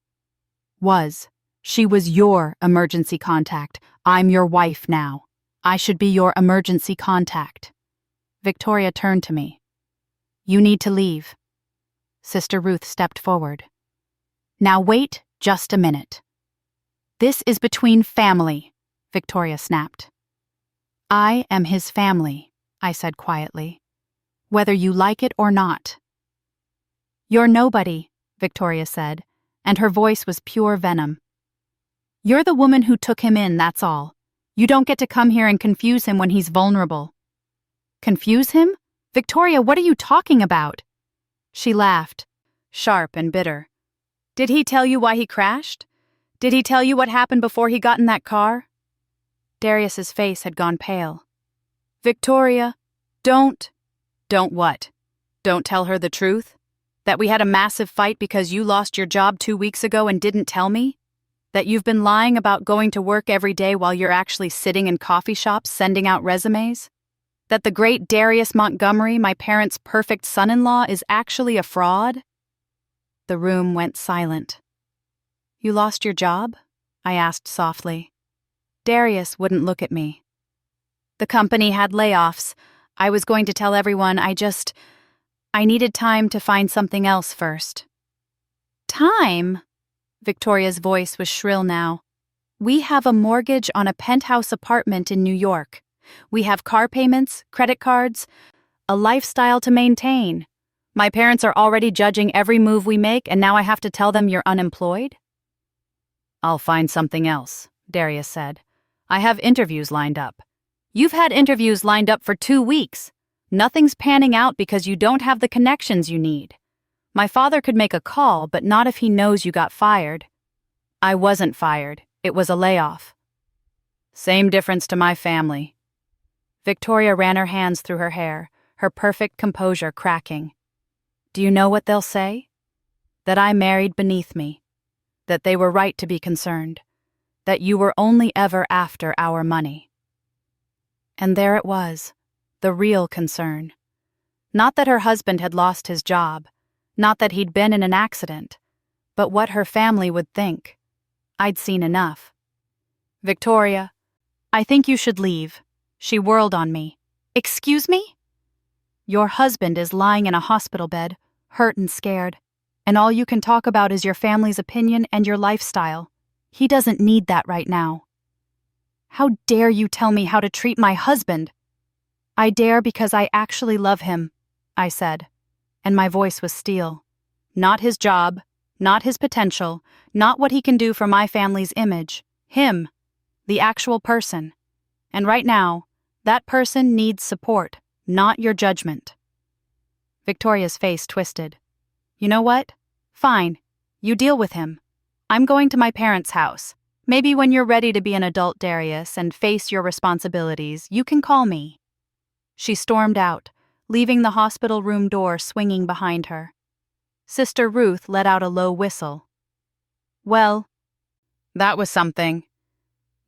She was your emergency contact. I'm your wife now. I should be your emergency contact." Victoria turned to me. "You need to leave." Sister Ruth stepped forward. "Now wait just a minute." "This is between family," Victoria snapped. "I am his family," I said quietly, "whether you like it or not." "You're nobody," Victoria said, and her voice was pure venom. "You're the woman who took him in, that's all. You don't get to come here and confuse him when he's vulnerable." "Confuse him? Victoria, what are you talking about?" She laughed, sharp and bitter. "Did he tell you why he crashed? Did he tell you what happened before he got in that car?" Darius's face had gone pale. "Victoria, Don't what? Don't tell her the truth? That we had a massive fight because you lost your job 2 weeks ago and didn't tell me? That you've been lying about going to work every day while you're actually sitting in coffee shops sending out resumes? That the great Darius Montgomery, my parents' perfect son-in-law, is actually a fraud? The room went silent. You lost your job? I asked softly. Darius wouldn't look at me. The company had layoffs. I was going to tell everyone I needed time to find something else first. Time? Victoria's voice was shrill now. We have a mortgage on a penthouse apartment in New York. We have car payments, credit cards, a lifestyle to maintain. My parents are already judging every move we make, and now I have to tell them you're unemployed? I'll find something else, Darius said. I have interviews lined up. You've had interviews lined up for 2 weeks. Nothing's panning out because you don't have the connections you need. My father could make a call, but not if he knows you got fired. I wasn't fired. It was a layoff. Same difference to my family. Victoria ran her hands through her hair, her perfect composure cracking. Do you know what they'll say? That I married beneath me. That they were right to be concerned. That you were only ever after our money. And there it was, the real concern. Not that her husband had lost his job, not that he'd been in an accident, but what her family would think. I'd seen enough. Victoria, I think you should leave. She whirled on me. Excuse me? Your husband is lying in a hospital bed, hurt and scared, and all you can talk about is your family's opinion and your lifestyle. He doesn't need that right now. How dare you tell me how to treat my husband? I dare because I actually love him, I said, and my voice was steel. Not his job, not his potential, not what he can do for my family's image. Him, the actual person. And right now, that person needs support, not your judgment. Victoria's face twisted. You know what? Fine. You deal with him. I'm going to my parents' house. Maybe when you're ready to be an adult, Darius, and face your responsibilities, you can call me. She stormed out, leaving the hospital room door swinging behind her. Sister Ruth let out a low whistle. Well, that was something.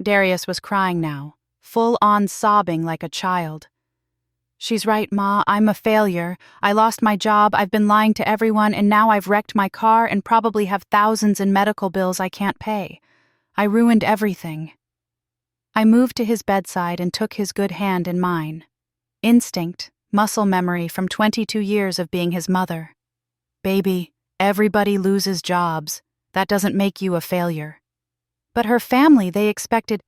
Darius was crying now, full-on sobbing like a child. She's right, Ma, I'm a failure. I lost my job, I've been lying to everyone, and now I've wrecked my car and probably have thousands in medical bills I can't pay. I ruined everything. I moved to his bedside and took his good hand in mine. Instinct, muscle memory from 22 years of being his mother. Baby, everybody loses jobs. That doesn't make you a failure. But her family expected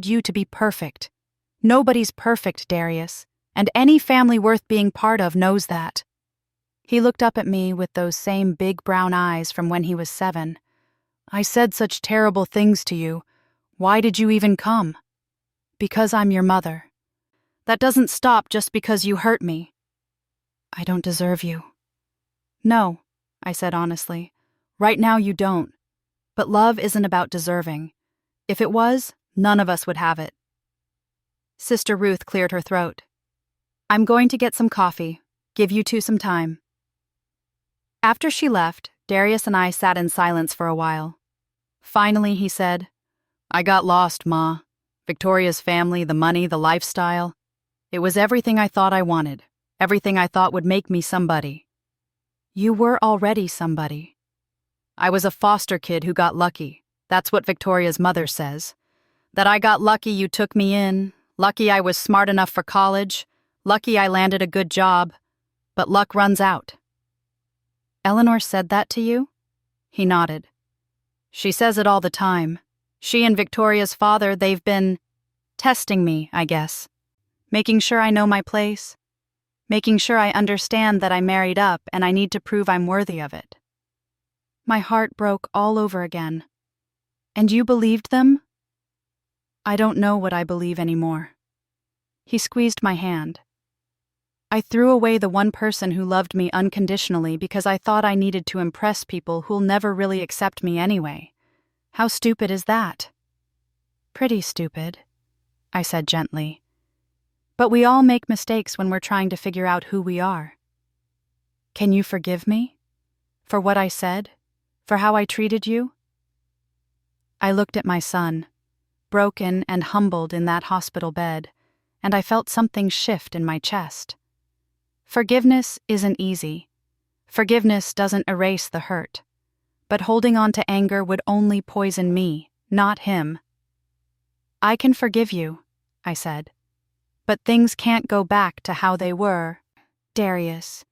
you to be perfect. Nobody's perfect, Darius, and any family worth being part of knows that. He looked up at me with those same big brown eyes from when he was 7. I said such terrible things to you. Why did you even come? Because I'm your mother. That doesn't stop just because you hurt me. I don't deserve you. No, I said honestly. Right now you don't. But love isn't about deserving. If it was, none of us would have it. Sister Ruth cleared her throat. I'm going to get some coffee. Give you two some time. After she left, Darius and I sat in silence for a while. Finally, he said, I got lost, Ma. Victoria's family, the money, the lifestyle. It was everything I thought I wanted, everything I thought would make me somebody. You were already somebody. I was a foster kid who got lucky. That's what Victoria's mother says. That I got lucky you took me in, lucky I was smart enough for college, lucky I landed a good job, but luck runs out. Eleanor said that to you? He nodded. She says it all the time. She and Victoria's father, they've been testing me, I guess. Making sure I know my place. Making sure I understand that I married up and I need to prove I'm worthy of it. My heart broke all over again. And you believed them? I don't know what I believe anymore. He squeezed my hand. I threw away the one person who loved me unconditionally because I thought I needed to impress people who'll never really accept me anyway. How stupid is that? Pretty stupid, I said gently. But we all make mistakes when we're trying to figure out who we are. Can you forgive me? For what I said? For how I treated you? I looked at my son, broken and humbled in that hospital bed, and I felt something shift in my chest. Forgiveness isn't easy. Forgiveness doesn't erase the hurt. But holding on to anger would only poison me, not him. I can forgive you, I said. But things can't go back to how they were. Darius,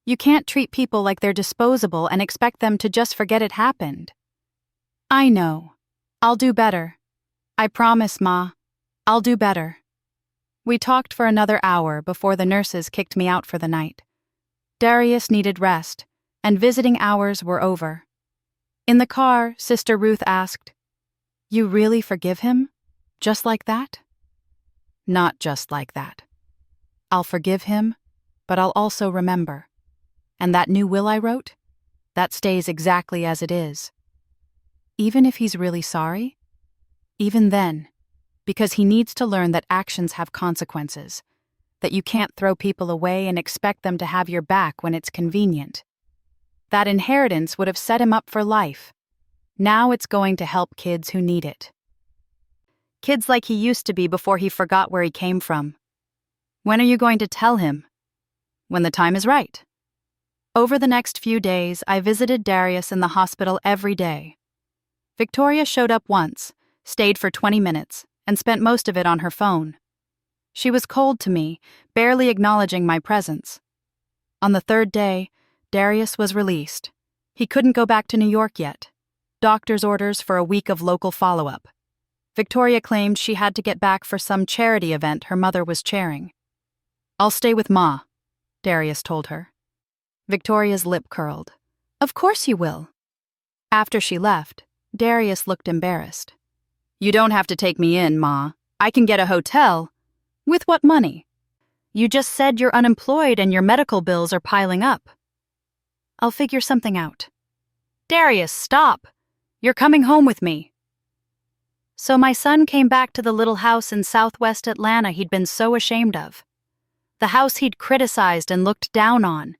you can't treat people like they're disposable and expect them to just forget it happened. I know. I'll do better. I promise, Ma. I'll do better. We talked for another hour before the nurses kicked me out for the night. Darius needed rest, and visiting hours were over. In the car, Sister Ruth asked, "You really forgive him? Just like that?" Not just like that. I'll forgive him, but I'll also remember. And that new will I wrote? That stays exactly as it is. Even if he's really sorry? Even then, because he needs to learn that actions have consequences, that you can't throw people away and expect them to have your back when it's convenient. That inheritance would have set him up for life. Now it's going to help kids who need it. Kids like he used to be before he forgot where he came from. When are you going to tell him? When the time is right. Over the next few days, I visited Darius in the hospital every day. Victoria showed up once, stayed for 20 minutes, and spent most of it on her phone. She was cold to me, barely acknowledging my presence. On the third day, Darius was released. He couldn't go back to New York yet. Doctor's orders for a week of local follow-up. Victoria claimed she had to get back for some charity event her mother was chairing. "I'll stay with Ma," Darius told her. Victoria's lip curled. "Of course you will." After she left, Darius looked embarrassed. "You don't have to take me in, Ma. I can get a hotel." "With what money? You just said you're unemployed and your medical bills are piling up." "I'll figure something out." "Darius, stop! You're coming home with me." So my son came back to the little house in southwest Atlanta he'd been so ashamed of. The house he'd criticized and looked down on.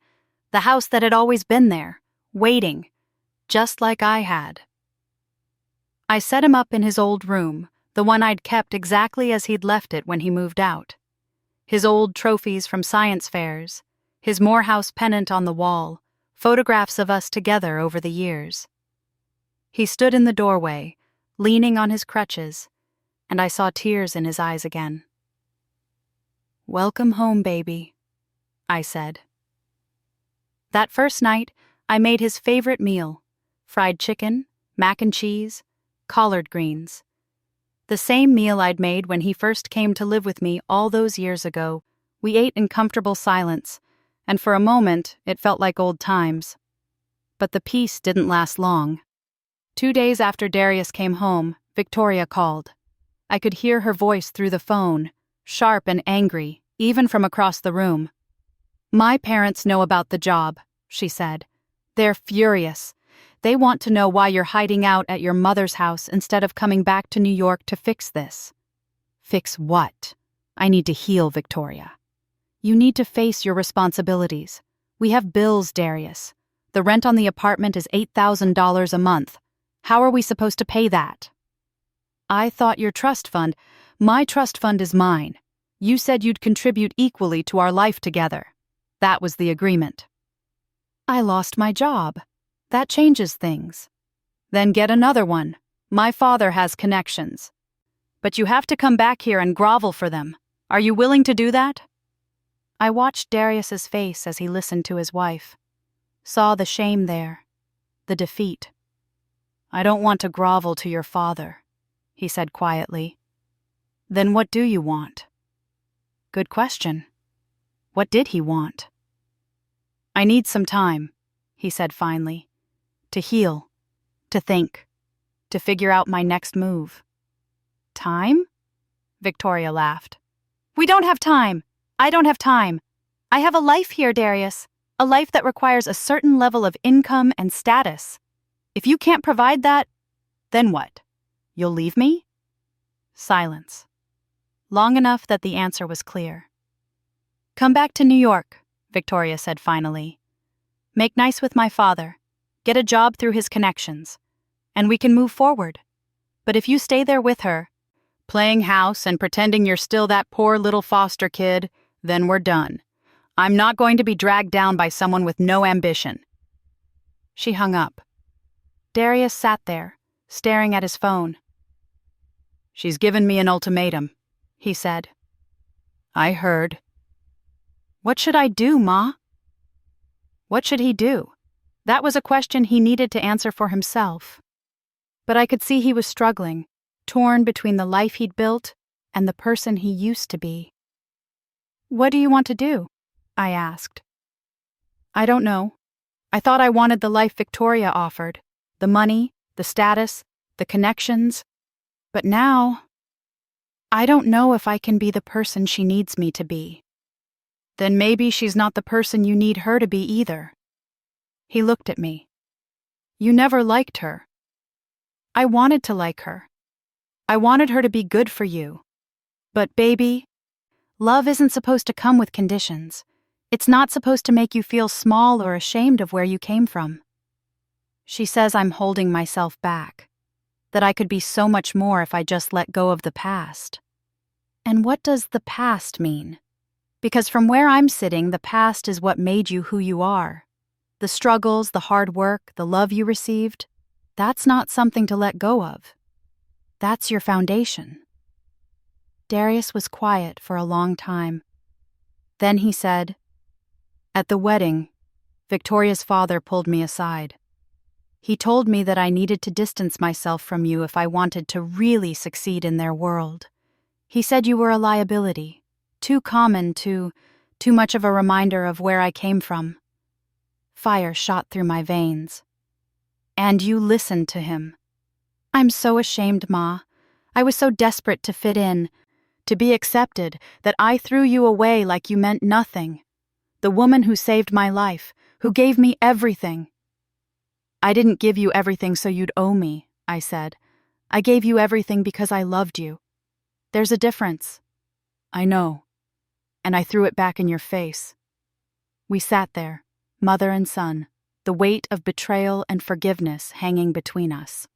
The house that had always been there, waiting, just like I had. I set him up in his old room, the one I'd kept exactly as he'd left it when he moved out. His old trophies from science fairs, his Morehouse pennant on the wall, photographs of us together over the years. He stood in the doorway, leaning on his crutches, and I saw tears in his eyes again. "Welcome home, baby," I said. That first night, I made his favorite meal: fried chicken, mac and cheese, collard greens. The same meal I'd made when he first came to live with me all those years ago. We ate in comfortable silence, and for a moment it felt like old times. But the peace didn't last long. 2 days after Darius came home, Victoria called. I could hear her voice through the phone, sharp and angry, even from across the room. "My parents know about the job," she said. "They're furious. They want to know why you're hiding out at your mother's house instead of coming back to New York to fix this." "Fix what? I need to heal, Victoria." "You need to face your responsibilities. We have bills, Darius. The rent on the apartment is $8,000 a month. How are we supposed to pay that?" "I thought your trust fund—" "My trust fund is mine. You said you'd contribute equally to our life together. That was the agreement." "I lost my job. That changes things." "Then get another one. My father has connections. But you have to come back here and grovel for them. Are you willing to do that?" I watched Darius's face as he listened to his wife. Saw the shame there, the defeat. "I don't want to grovel to your father," he said quietly. "Then what do you want?" Good question. What did he want? "I need some time," he said finally. "To heal, to think, to figure out my next move." "Time?" Victoria laughed. "We don't have time. I don't have time. I have a life here, Darius. A life that requires a certain level of income and status. If you can't provide that, then what? You'll leave me?" Silence. Long enough that the answer was clear. Come back to New York, Victoria said finally. Make nice with my father. Get a job through his connections. And we can move forward. But if you stay there with her, playing house and pretending you're still that poor little foster kid, then we're done. I'm not going to be dragged down by someone with no ambition. She hung up. Darius sat there, staring at his phone. She's given me an ultimatum, he said. I heard. What should I do, Ma? What should he do? That was a question he needed to answer for himself. But I could see he was struggling, torn between the life he'd built and the person he used to be. What do you want to do? I asked. I don't know. I thought I wanted the life Victoria offered, the money, the status, the connections. But now, I don't know if I can be the person she needs me to be. Then maybe she's not the person you need her to be either. He looked at me. You never liked her. I wanted to like her. I wanted her to be good for you. But baby, love isn't supposed to come with conditions. It's not supposed to make you feel small or ashamed of where you came from. She says I'm holding myself back, that I could be so much more if I just let go of the past. And what does the past mean? Because from where I'm sitting, the past is what made you who you are. The struggles, the hard work, the love you received, that's not something to let go of. That's your foundation. Darius was quiet for a long time. Then he said, At the wedding, Victoria's father pulled me aside. He told me that I needed to distance myself from you if I wanted to really succeed in their world. He said you were a liability, too common, too much of a reminder of where I came from. Fire shot through my veins. And you listened to him. I'm so ashamed, Ma. I was so desperate to fit in, to be accepted, that I threw you away like you meant nothing. The woman who saved my life, who gave me everything. I didn't give you everything so you'd owe me, I said. I gave you everything because I loved you. There's a difference. I know. And I threw it back in your face. We sat there, mother and son, the weight of betrayal and forgiveness hanging between us.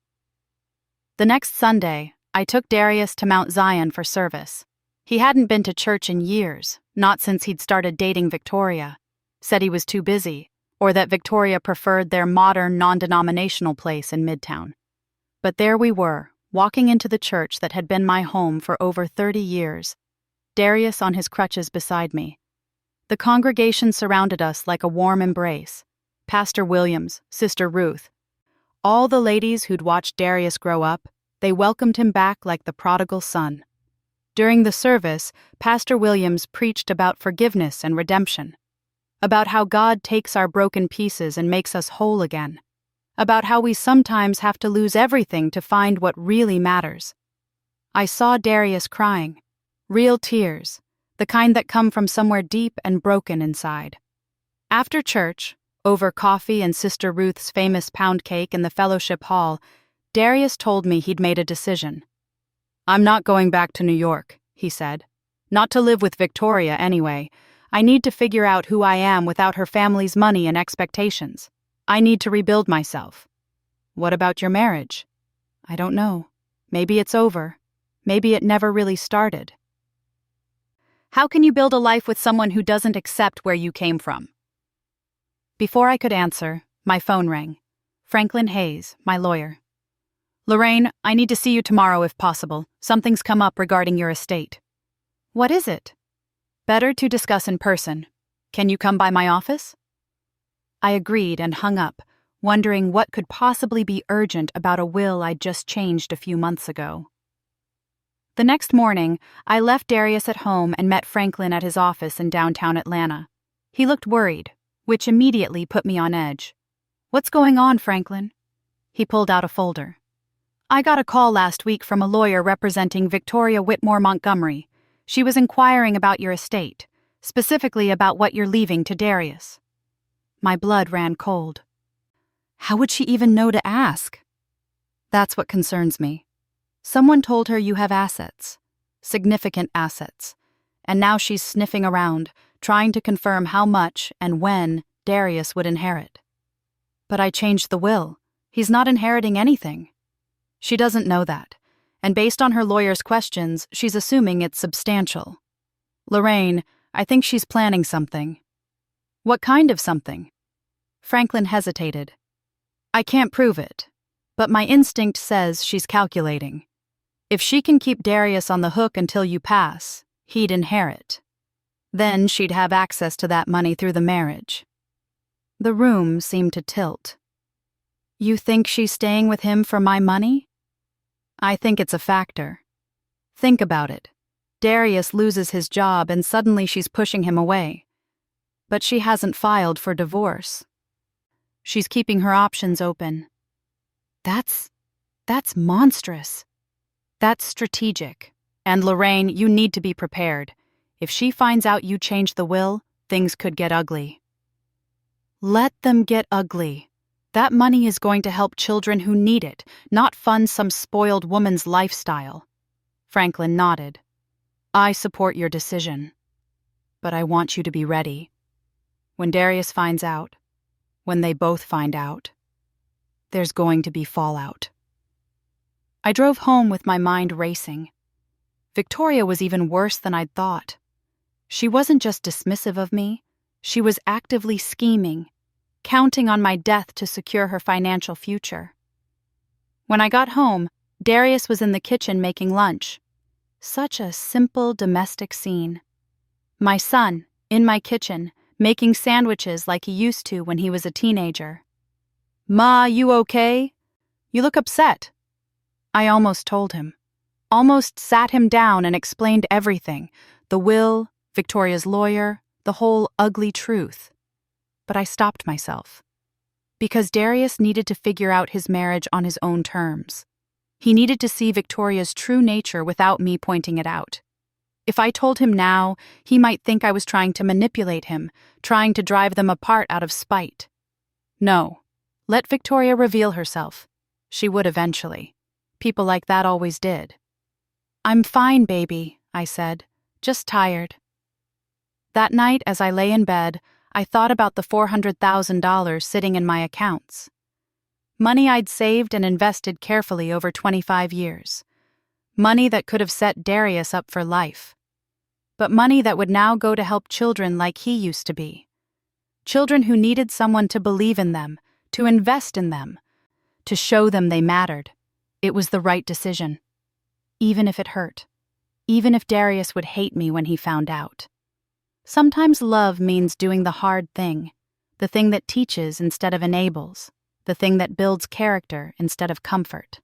The next Sunday, I took Darius to Mount Zion for service. He hadn't been to church in years, not since he'd started dating Victoria. Said he was too busy, or that Victoria preferred their modern, non-denominational place in Midtown. But there we were, walking into the church that had been my home for over 30 years, Darius on his crutches beside me. The congregation surrounded us like a warm embrace. Pastor Williams, Sister Ruth. All the ladies who'd watched Darius grow up, they welcomed him back like the prodigal son. During the service, Pastor Williams preached about forgiveness and redemption, about how God takes our broken pieces and makes us whole again, about how we sometimes have to lose everything to find what really matters. I saw Darius crying, real tears, the kind that come from somewhere deep and broken inside. After church, over coffee and Sister Ruth's famous pound cake in the fellowship hall, Darius told me he'd made a decision. I'm not going back to New York, he said. Not to live with Victoria, anyway. I need to figure out who I am without her family's money and expectations. I need to rebuild myself. What about your marriage? I don't know. Maybe it's over. Maybe it never really started. How can you build a life with someone who doesn't accept where you came from? Before I could answer, my phone rang. Franklin Hayes, my lawyer. Lorraine, I need to see you tomorrow if possible. Something's come up regarding your estate. What is it? Better to discuss in person. Can you come by my office? I agreed and hung up, wondering what could possibly be urgent about a will I'd just changed a few months ago. The next morning, I left Darius at home and met Franklin at his office in downtown Atlanta. He looked worried, which immediately put me on edge. What's going on, Franklin? He pulled out a folder. I got a call last week from a lawyer representing Victoria Whitmore Montgomery. She was inquiring about your estate, specifically about what you're leaving to Darius. My blood ran cold. How would she even know to ask? That's what concerns me. Someone told her you have assets, significant assets, and now she's sniffing around, trying to confirm how much and when Darius would inherit. But I changed the will. He's not inheriting anything. She doesn't know that, and based on her lawyer's questions, she's assuming it's substantial. Lorraine, I think she's planning something. What kind of something? Franklin hesitated. I can't prove it, but my instinct says she's calculating. If she can keep Darius on the hook until you pass, he'd inherit. Then she'd have access to that money through the marriage. The room seemed to tilt. You think she's staying with him for my money? I think it's a factor. Think about it. Darius loses his job and suddenly she's pushing him away. But she hasn't filed for divorce. She's keeping her options open. That's monstrous. That's strategic. And Lorraine, you need to be prepared. If she finds out you changed the will, things could get ugly. Let them get ugly. That money is going to help children who need it, not fund some spoiled woman's lifestyle. Franklin nodded. I support your decision. But I want you to be ready. When Darius finds out, when they both find out, there's going to be fallout. I drove home with my mind racing. Victoria was even worse than I'd thought. She wasn't just dismissive of me, she was actively scheming, counting on my death to secure her financial future. When I got home, Darius was in the kitchen making lunch. Such a simple domestic scene. My son, in my kitchen, making sandwiches like he used to when he was a teenager. Ma, you okay? You look upset. I almost told him. Almost sat him down and explained everything. The will, Victoria's lawyer, the whole ugly truth. But I stopped myself. Because Darius needed to figure out his marriage on his own terms. He needed to see Victoria's true nature without me pointing it out. If I told him now, he might think I was trying to manipulate him, trying to drive them apart out of spite. No. Let Victoria reveal herself. She would eventually. People like that always did. I'm fine, baby, I said. Just tired. That night, as I lay in bed, I thought about the $400,000 sitting in my accounts. Money I'd saved and invested carefully over 25 years. Money that could have set Darius up for life. But money that would now go to help children like he used to be. Children who needed someone to believe in them, to invest in them, to show them they mattered. It was the right decision. Even if it hurt. Even if Darius would hate me when he found out. Sometimes love means doing the hard thing, the thing that teaches instead of enables, the thing that builds character instead of comfort.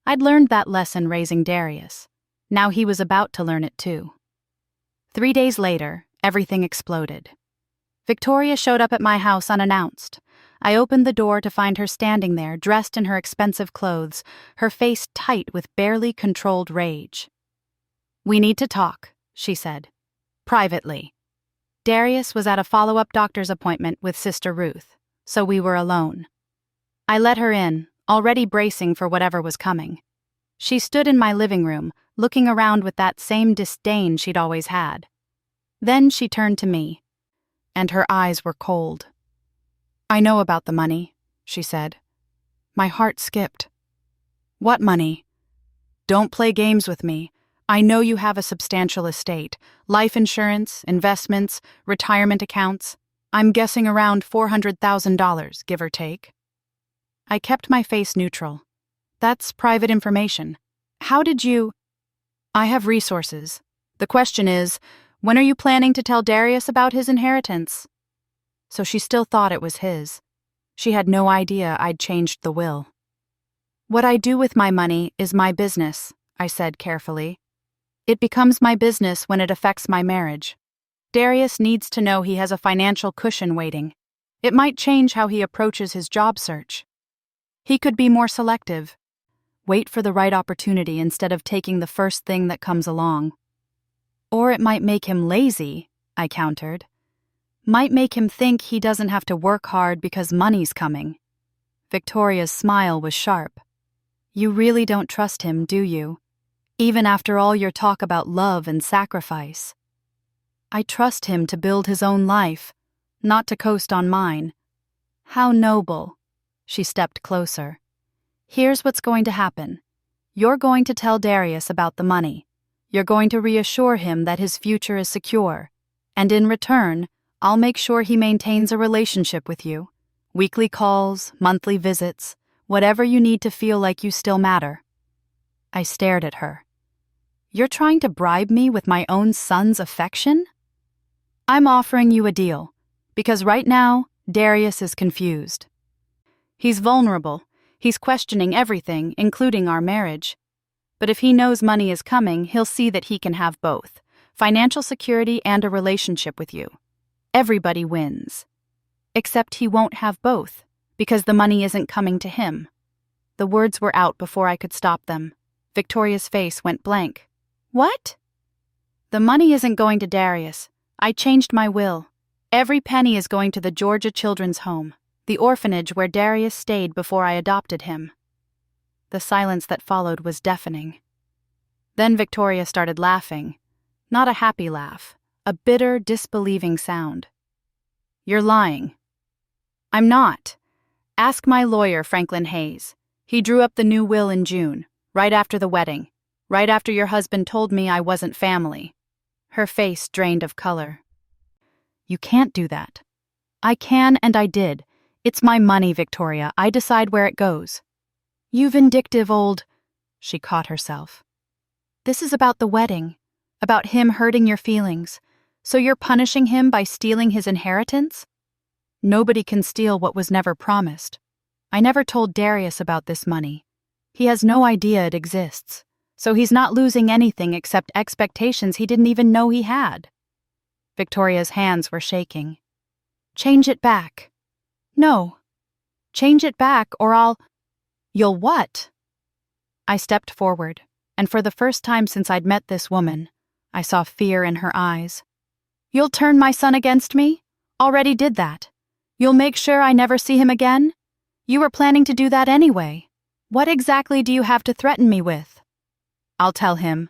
I'd learned that lesson raising Darius. Now he was about to learn it too. 3 days later, everything exploded. Victoria showed up at my house unannounced. I opened the door to find her standing there, dressed in her expensive clothes, her face tight with barely controlled rage. We need to talk, she said. Privately. Darius was at a follow-up doctor's appointment with Sister Ruth, so we were alone. I let her in, already bracing for whatever was coming. She stood in my living room, looking around with that same disdain she'd always had. Then she turned to me, and her eyes were cold. I know about the money, she said. My heart skipped. What money? Don't play games with me. I know you have a substantial estate, life insurance, investments, retirement accounts. I'm guessing around $400,000, give or take. I kept my face neutral. That's private information. How did you... I have resources. The question is, when are you planning to tell Darius about his inheritance? So she still thought it was his. She had no idea I'd changed the will. What I do with my money is my business, I said carefully. It becomes my business when it affects my marriage. Darius needs to know he has a financial cushion waiting. It might change how he approaches his job search. He could be more selective. Wait for the right opportunity instead of taking the first thing that comes along. Or it might make him lazy, I countered. Might make him think he doesn't have to work hard because money's coming. Victoria's smile was sharp. You really don't trust him, do you? Even after all your talk about love and sacrifice. I trust him to build his own life, not to coast on mine. How noble. She stepped closer. Here's what's going to happen. You're going to tell Darius about the money. You're going to reassure him that his future is secure. And in return, I'll make sure he maintains a relationship with you. Weekly calls, monthly visits, whatever you need to feel like you still matter. I stared at her. You're trying to bribe me with my own son's affection? I'm offering you a deal, because right now, Darius is confused. He's vulnerable. He's questioning everything, including our marriage. But if he knows money is coming, he'll see that he can have both, financial security and a relationship with you. Everybody wins. Except he won't have both, because the money isn't coming to him. The words were out before I could stop them. Victoria's face went blank. What? The money isn't going to Darius. I changed my will. Every penny is going to the Georgia Children's Home, the orphanage where Darius stayed before I adopted him. The silence that followed was deafening. Then Victoria started laughing. Not a happy laugh, a bitter, disbelieving sound. You're lying. I'm not. Ask my lawyer, Franklin Hayes. He drew up the new will in June, right after the wedding, right after your husband told me I wasn't family. Her face drained of color. You can't do that. I can and I did. It's my money, Victoria. I decide where it goes. You vindictive old... She caught herself. This is about the wedding, about him hurting your feelings. So you're punishing him by stealing his inheritance? Nobody can steal what was never promised. I never told Darius about this money. He has no idea it exists, so he's not losing anything except expectations he didn't even know he had. Victoria's hands were shaking. Change it back. No. Change it back or I'll... You'll what? I stepped forward, and for the first time since I'd met this woman, I saw fear in her eyes. You'll turn my son against me? Already did that. You'll make sure I never see him again? You were planning to do that anyway. What exactly do you have to threaten me with? I'll tell him.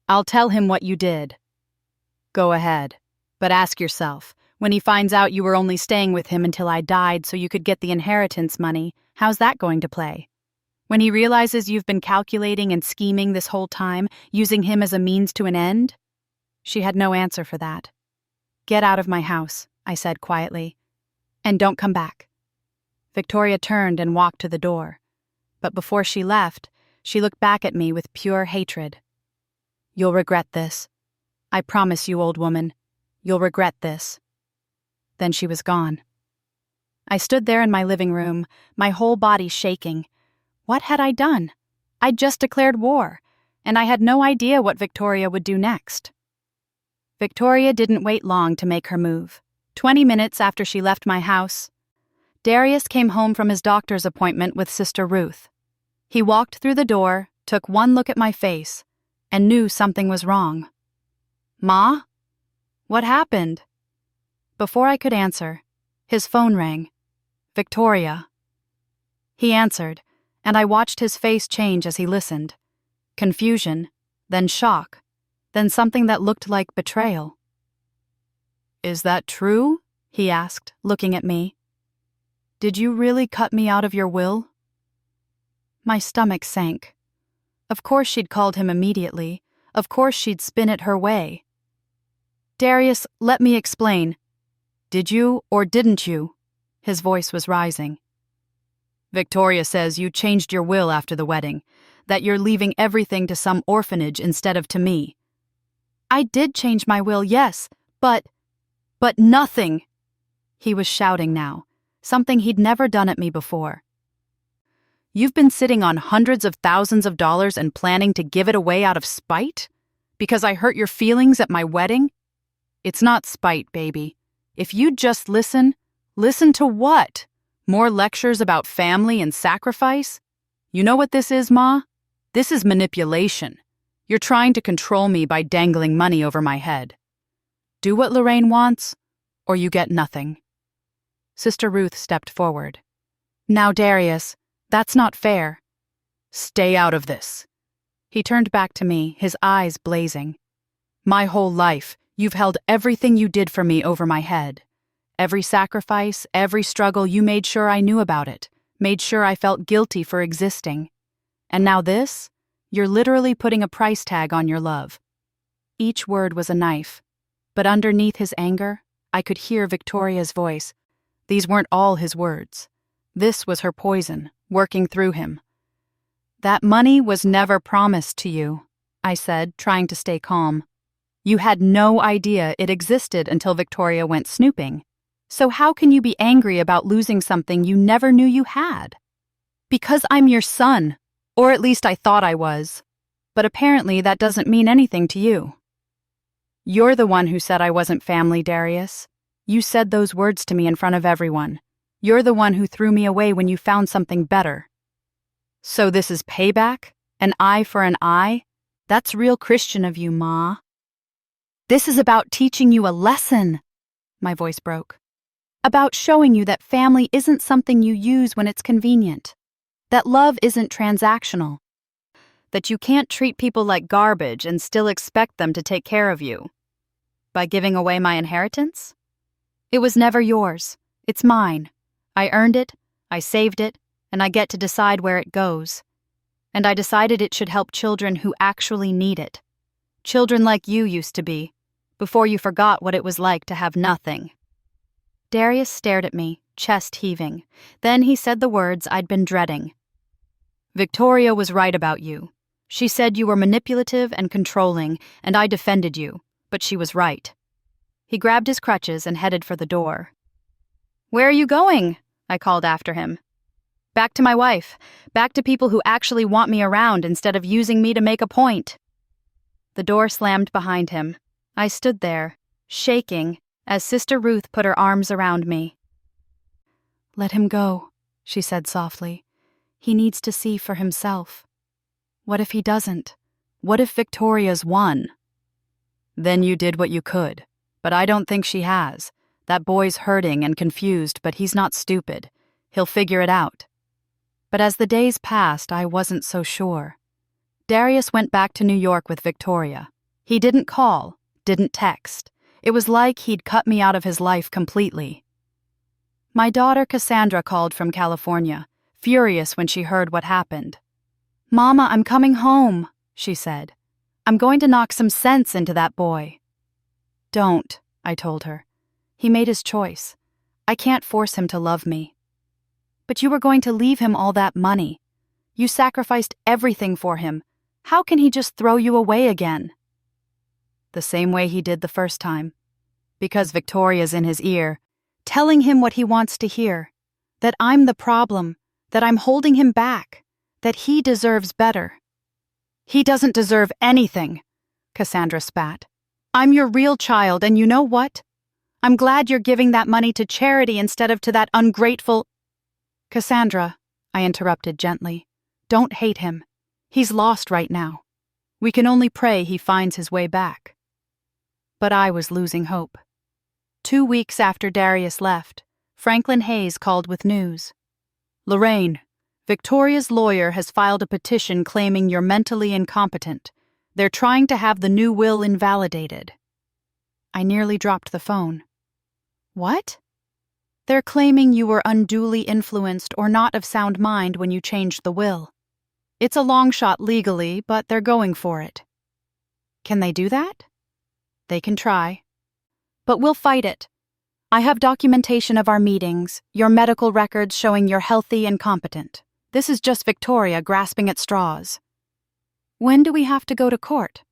I'll tell him what you did. Go ahead, but ask yourself, when he finds out you were only staying with him until I died so you could get the inheritance money, how's that going to play? When he realizes you've been calculating and scheming this whole time, using him as a means to an end? She had no answer for that. Get out of my house, I said quietly. And don't come back. Victoria turned and walked to the door. But before she left, she looked back at me with pure hatred. You'll regret this. I promise you, old woman. You'll regret this. Then she was gone. I stood there in my living room, my whole body shaking. What had I done? I'd just declared war, and I had no idea what Victoria would do next. Victoria didn't wait long to make her move. 20 minutes after she left my house, Darius came home from his doctor's appointment with Sister Ruth. He walked through the door, took one look at my face, and knew something was wrong. Ma? What happened? Before I could answer, his phone rang. Victoria. He answered, and I watched his face change as he listened. Confusion, then shock, then something that looked like betrayal. Is that true? He asked, looking at me. Did you really cut me out of your will? My stomach sank. Of course she'd called him immediately. Of course she'd spin it her way. Darius, let me explain. Did you or didn't you? His voice was rising. Victoria says you changed your will after the wedding, that you're leaving everything to some orphanage instead of to me. I did change my will, yes, but nothing. He was shouting now, something he'd never done at me before. You've been sitting on hundreds of thousands of dollars and planning to give it away out of spite? Because I hurt your feelings at my wedding? It's not spite, baby. If you'd just listen to what? More lectures about family and sacrifice? You know what this is, Ma? This is manipulation. You're trying to control me by dangling money over my head. Do what Lorraine wants, or you get nothing. Sister Ruth stepped forward. Now, Darius, that's not fair. Stay out of this. He turned back to me, his eyes blazing. My whole life, You've held everything you did for me over my head. Every sacrifice, every struggle, you made sure I knew about it, made sure I felt guilty for existing. And now this? You're literally putting a price tag on your love." Each word was a knife, but underneath his anger, I could hear Victoria's voice. These weren't all his words. This was her poison, working through him. "That money was never promised to you," I said, trying to stay calm. "You had no idea it existed until Victoria went snooping. So how can you be angry about losing something you never knew you had?" "Because I'm your son, or at least I thought I was. But apparently that doesn't mean anything to you." "You're the one who said I wasn't family, Darius. You said those words to me in front of everyone. You're the one who threw me away when you found something better." "So this is payback? An eye for an eye? That's real Christian of you, Ma." "This is about teaching you a lesson," my voice broke. "About showing you that family isn't something you use when it's convenient. That love isn't transactional. That you can't treat people like garbage and still expect them to take care of you. By giving away my inheritance? It was never yours. It's mine. I earned it, I saved it, and I get to decide where it goes. And I decided it should help children who actually need it. Children like you used to be, before you forgot what it was like to have nothing." Darius stared at me, chest heaving. Then he said the words I'd been dreading. "Victoria was right about you. She said you were manipulative and controlling, and I defended you, but she was right." He grabbed his crutches and headed for the door. "Where are you going?" I called after him. "Back to my wife. Back to people who actually want me around instead of using me to make a point." The door slammed behind him. I stood there, shaking, as Sister Ruth put her arms around me. "Let him go," she said softly. "He needs to see for himself. What if he doesn't? What if Victoria's won?" "Then you did what you could, but I don't think she has. That boy's hurting and confused, but he's not stupid. He'll figure it out." But as the days passed, I wasn't so sure. Darius went back to New York with Victoria. He didn't call, didn't text. It was like he'd cut me out of his life completely. My daughter Cassandra called from California, furious when she heard what happened. "Mama, I'm coming home," she said. "I'm going to knock some sense into that boy." "Don't," I told her. "He made his choice. I can't force him to love me." "But you were going to leave him all that money. You sacrificed everything for him. How can he just throw you away again?" "The same way he did the first time. Because Victoria's in his ear, telling him what he wants to hear. That I'm the problem, that I'm holding him back, that he deserves better." "He doesn't deserve anything," Cassandra spat. "I'm your real child, and you know what? I'm glad you're giving that money to charity instead of to that ungrateful—" "Cassandra," I interrupted gently, "don't hate him. He's lost right now. We can only pray he finds his way back." But I was losing hope. 2 weeks after Darius left, Franklin Hayes called with news. "Lorraine, Victoria's lawyer has filed a petition claiming you're mentally incompetent. They're trying to have the new will invalidated." I nearly dropped the phone. "What?" "They're claiming you were unduly influenced or not of sound mind when you changed the will. It's a long shot legally, but they're going for it." "Can they do that?" "They can try. But we'll fight it. I have documentation of our meetings, your medical records showing you're healthy and competent. This is just Victoria grasping at straws." "When do we have to go to court?"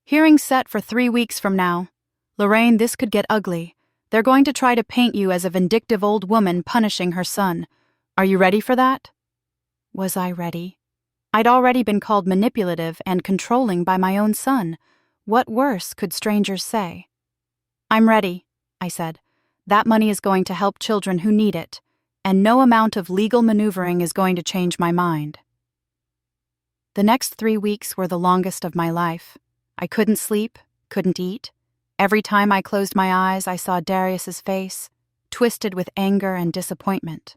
"Hearing set for 3 weeks from now. Lorraine, this could get ugly. They're going to try to paint you as a vindictive old woman punishing her son. Are you ready for that?" Was I ready? I'd already been called manipulative and controlling by my own son. What worse could strangers say? "I'm ready," I said. "That money is going to help children who need it, and no amount of legal maneuvering is going to change my mind." The next 3 weeks were the longest of my life. I couldn't sleep, couldn't eat. Every time I closed my eyes, I saw Darius's face, twisted with anger and disappointment.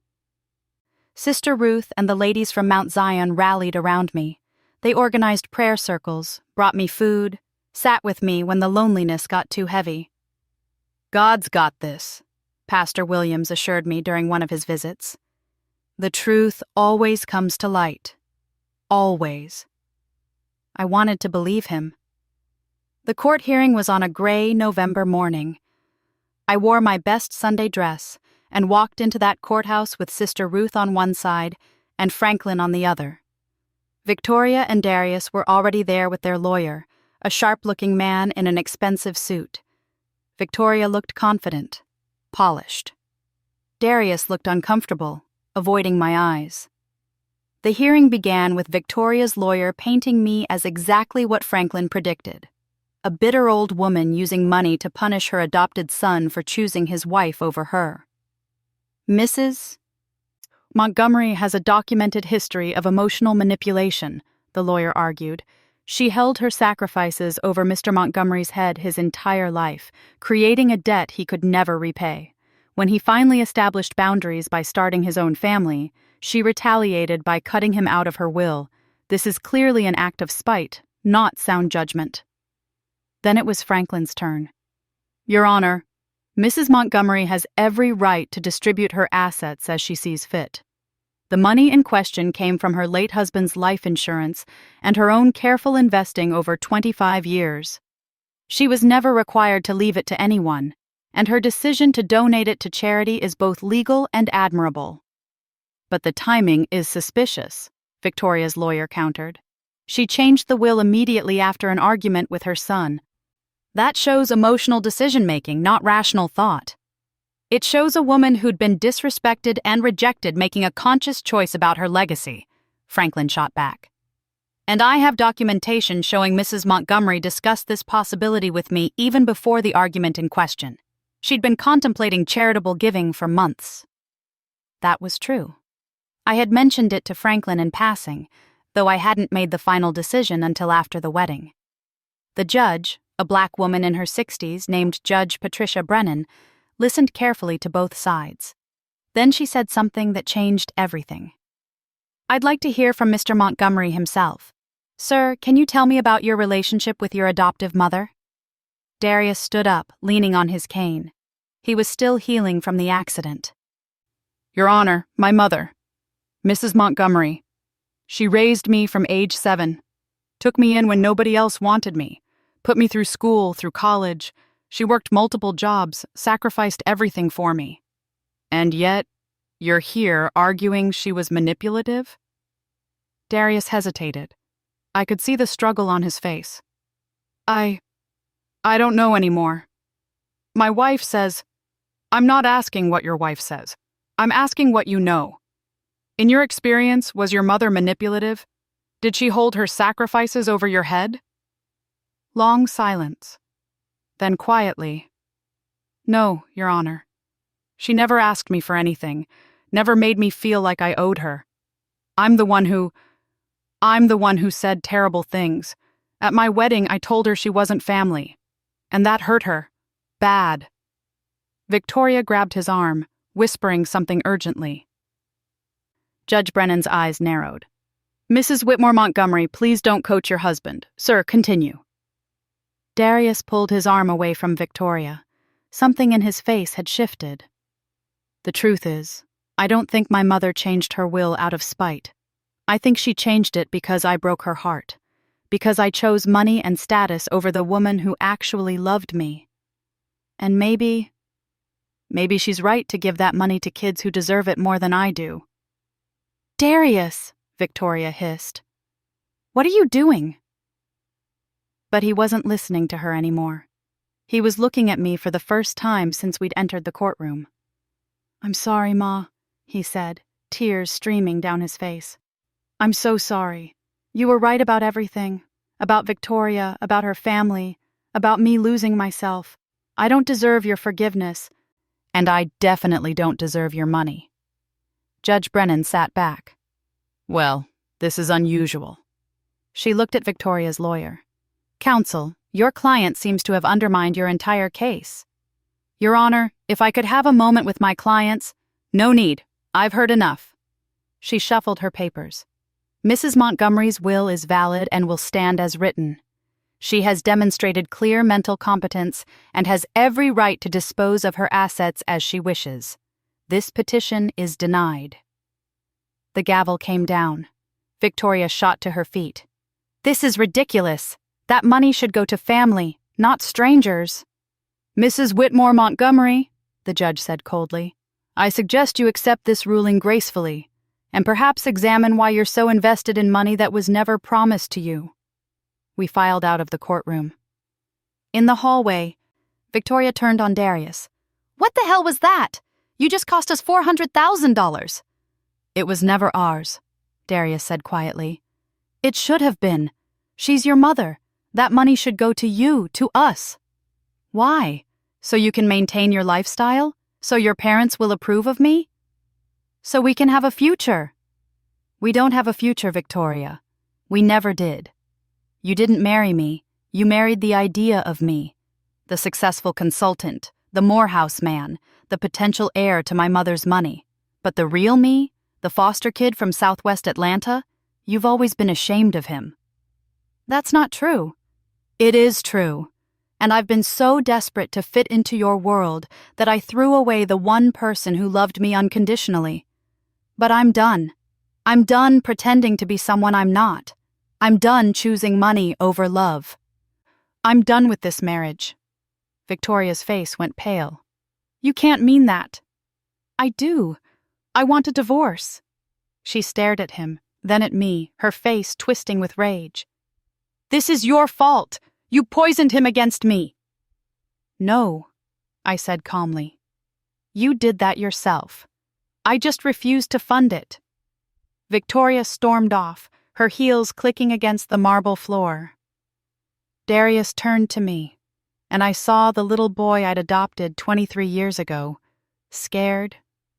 Sister Ruth and the ladies from Mount Zion rallied around me. They organized prayer circles, brought me food, sat with me when the loneliness got too heavy. "God's got this," Pastor Williams assured me during one of his visits. "The truth always comes to light. Always." I wanted to believe him. The court hearing was on a gray November morning. I wore my best Sunday dress and walked into that courthouse with Sister Ruth on one side and Franklin on the other. Victoria and Darius were already there with their lawyer, a sharp-looking man in an expensive suit. Victoria looked confident, polished. Darius looked uncomfortable, avoiding my eyes. The hearing began with Victoria's lawyer painting me as exactly what Franklin predicted: a bitter old woman using money to punish her adopted son for choosing his wife over her. "Mrs. Montgomery has a documented history of emotional manipulation," the lawyer argued. "She held her sacrifices over Mr. Montgomery's head his entire life, creating a debt he could never repay. When he finally established boundaries by starting his own family, she retaliated by cutting him out of her will. This is clearly an act of spite, not sound judgment." Then it was Franklin's turn. "Your Honor, Mrs. Montgomery has every right to distribute her assets as she sees fit. The money in question came from her late husband's life insurance and her own careful investing over 25 years. She was never required to leave it to anyone, and her decision to donate it to charity is both legal and admirable." "But the timing is suspicious," Victoria's lawyer countered. "She changed the will immediately after an argument with her son. That shows emotional decision-making, not rational thought. It shows a woman who'd been disrespected and rejected making a conscious choice about her legacy," Franklin shot back. "And I have documentation showing Mrs. Montgomery discussed this possibility with me even before the argument in question. She'd been contemplating charitable giving for months." That was true. I had mentioned it to Franklin in passing, though I hadn't made the final decision until after the wedding. The judge, a black woman in her 60s named Judge Patricia Brennan, listened carefully to both sides. Then she said something that changed everything. "I'd like to hear from Mr. Montgomery himself. Sir, can you tell me about your relationship with your adoptive mother?" Darius stood up, leaning on his cane. He was still healing from the accident. "Your Honor, my mother, Mrs. Montgomery. She raised me from age 7, took me in when nobody else wanted me, put me through school, through college. She worked multiple jobs, sacrificed everything for me. And yet, you're here arguing she was manipulative?" Darius hesitated. I could see the struggle on his face. I don't know anymore. My wife says..." "I'm not asking what your wife says. I'm asking what you know. In your experience, was your mother manipulative? Did she hold her sacrifices over your head?" Long silence. Then quietly, "No, Your Honor. She never asked me for anything, never made me feel like I owed her. I'm the one who said terrible things. At my wedding, I told her she wasn't family. And that hurt her. Bad." Victoria grabbed his arm, whispering something urgently. Judge Brennan's eyes narrowed. "Mrs. Whitmore Montgomery, please don't coach your husband. Sir, continue." Darius pulled his arm away from Victoria. Something in his face had shifted. "The truth is, I don't think my mother changed her will out of spite. I think she changed it because I broke her heart, because I chose money and status over the woman who actually loved me. And maybe she's right to give that money to kids who deserve it more than I do." "Darius!" Victoria hissed. "What are you doing?" But he wasn't listening to her anymore. He was looking at me for the first time since we'd entered the courtroom. "I'm sorry, Ma," he said, tears streaming down his face. "I'm so sorry. You were right about everything. About Victoria, about her family, about me losing myself. I don't deserve your forgiveness, and I definitely don't deserve your money." Judge Brennan sat back. "Well, this is unusual." She looked at Victoria's lawyer. "Counsel, your client seems to have undermined your entire case." "Your Honor, if I could have a moment with my clients—" "No need. I've heard enough." She shuffled her papers. "Mrs. Montgomery's will is valid and will stand as written. She has demonstrated clear mental competence and has every right to dispose of her assets as she wishes. This petition is denied." The gavel came down. Victoria shot to her feet. "This is ridiculous. That money should go to family, not strangers." "Mrs. Whitmore Montgomery," the judge said coldly, "I suggest you accept this ruling gracefully, and perhaps examine why you're so invested in money that was never promised to you." We filed out of the courtroom. In the hallway, Victoria turned on Darius. "What the hell was that? You just cost us $400,000. "It was never ours," Darius said quietly. "It should have been. She's your mother. That money should go to you, to us." "Why? So you can maintain your lifestyle? So your parents will approve of me? So we can have a future." "We don't have a future, Victoria. We never did. You didn't marry me. You married the idea of me. The successful consultant, the Morehouse man, the potential heir to my mother's money. But the real me, the foster kid from Southwest Atlanta, you've always been ashamed of him." "That's not true." "It is true. And I've been so desperate to fit into your world that I threw away the one person who loved me unconditionally. But I'm done. I'm done pretending to be someone I'm not. I'm done choosing money over love. I'm done with this marriage." Victoria's face went pale. "You can't mean that." "I do. I want a divorce." She stared at him, then at me, her face twisting with rage. "This is your fault. You poisoned him against me." "No," I said calmly. "You did that yourself. I just refused to fund it." Victoria stormed off, her heels clicking against the marble floor. Darius turned to me, and I saw the little boy I'd adopted 23 years ago, scared,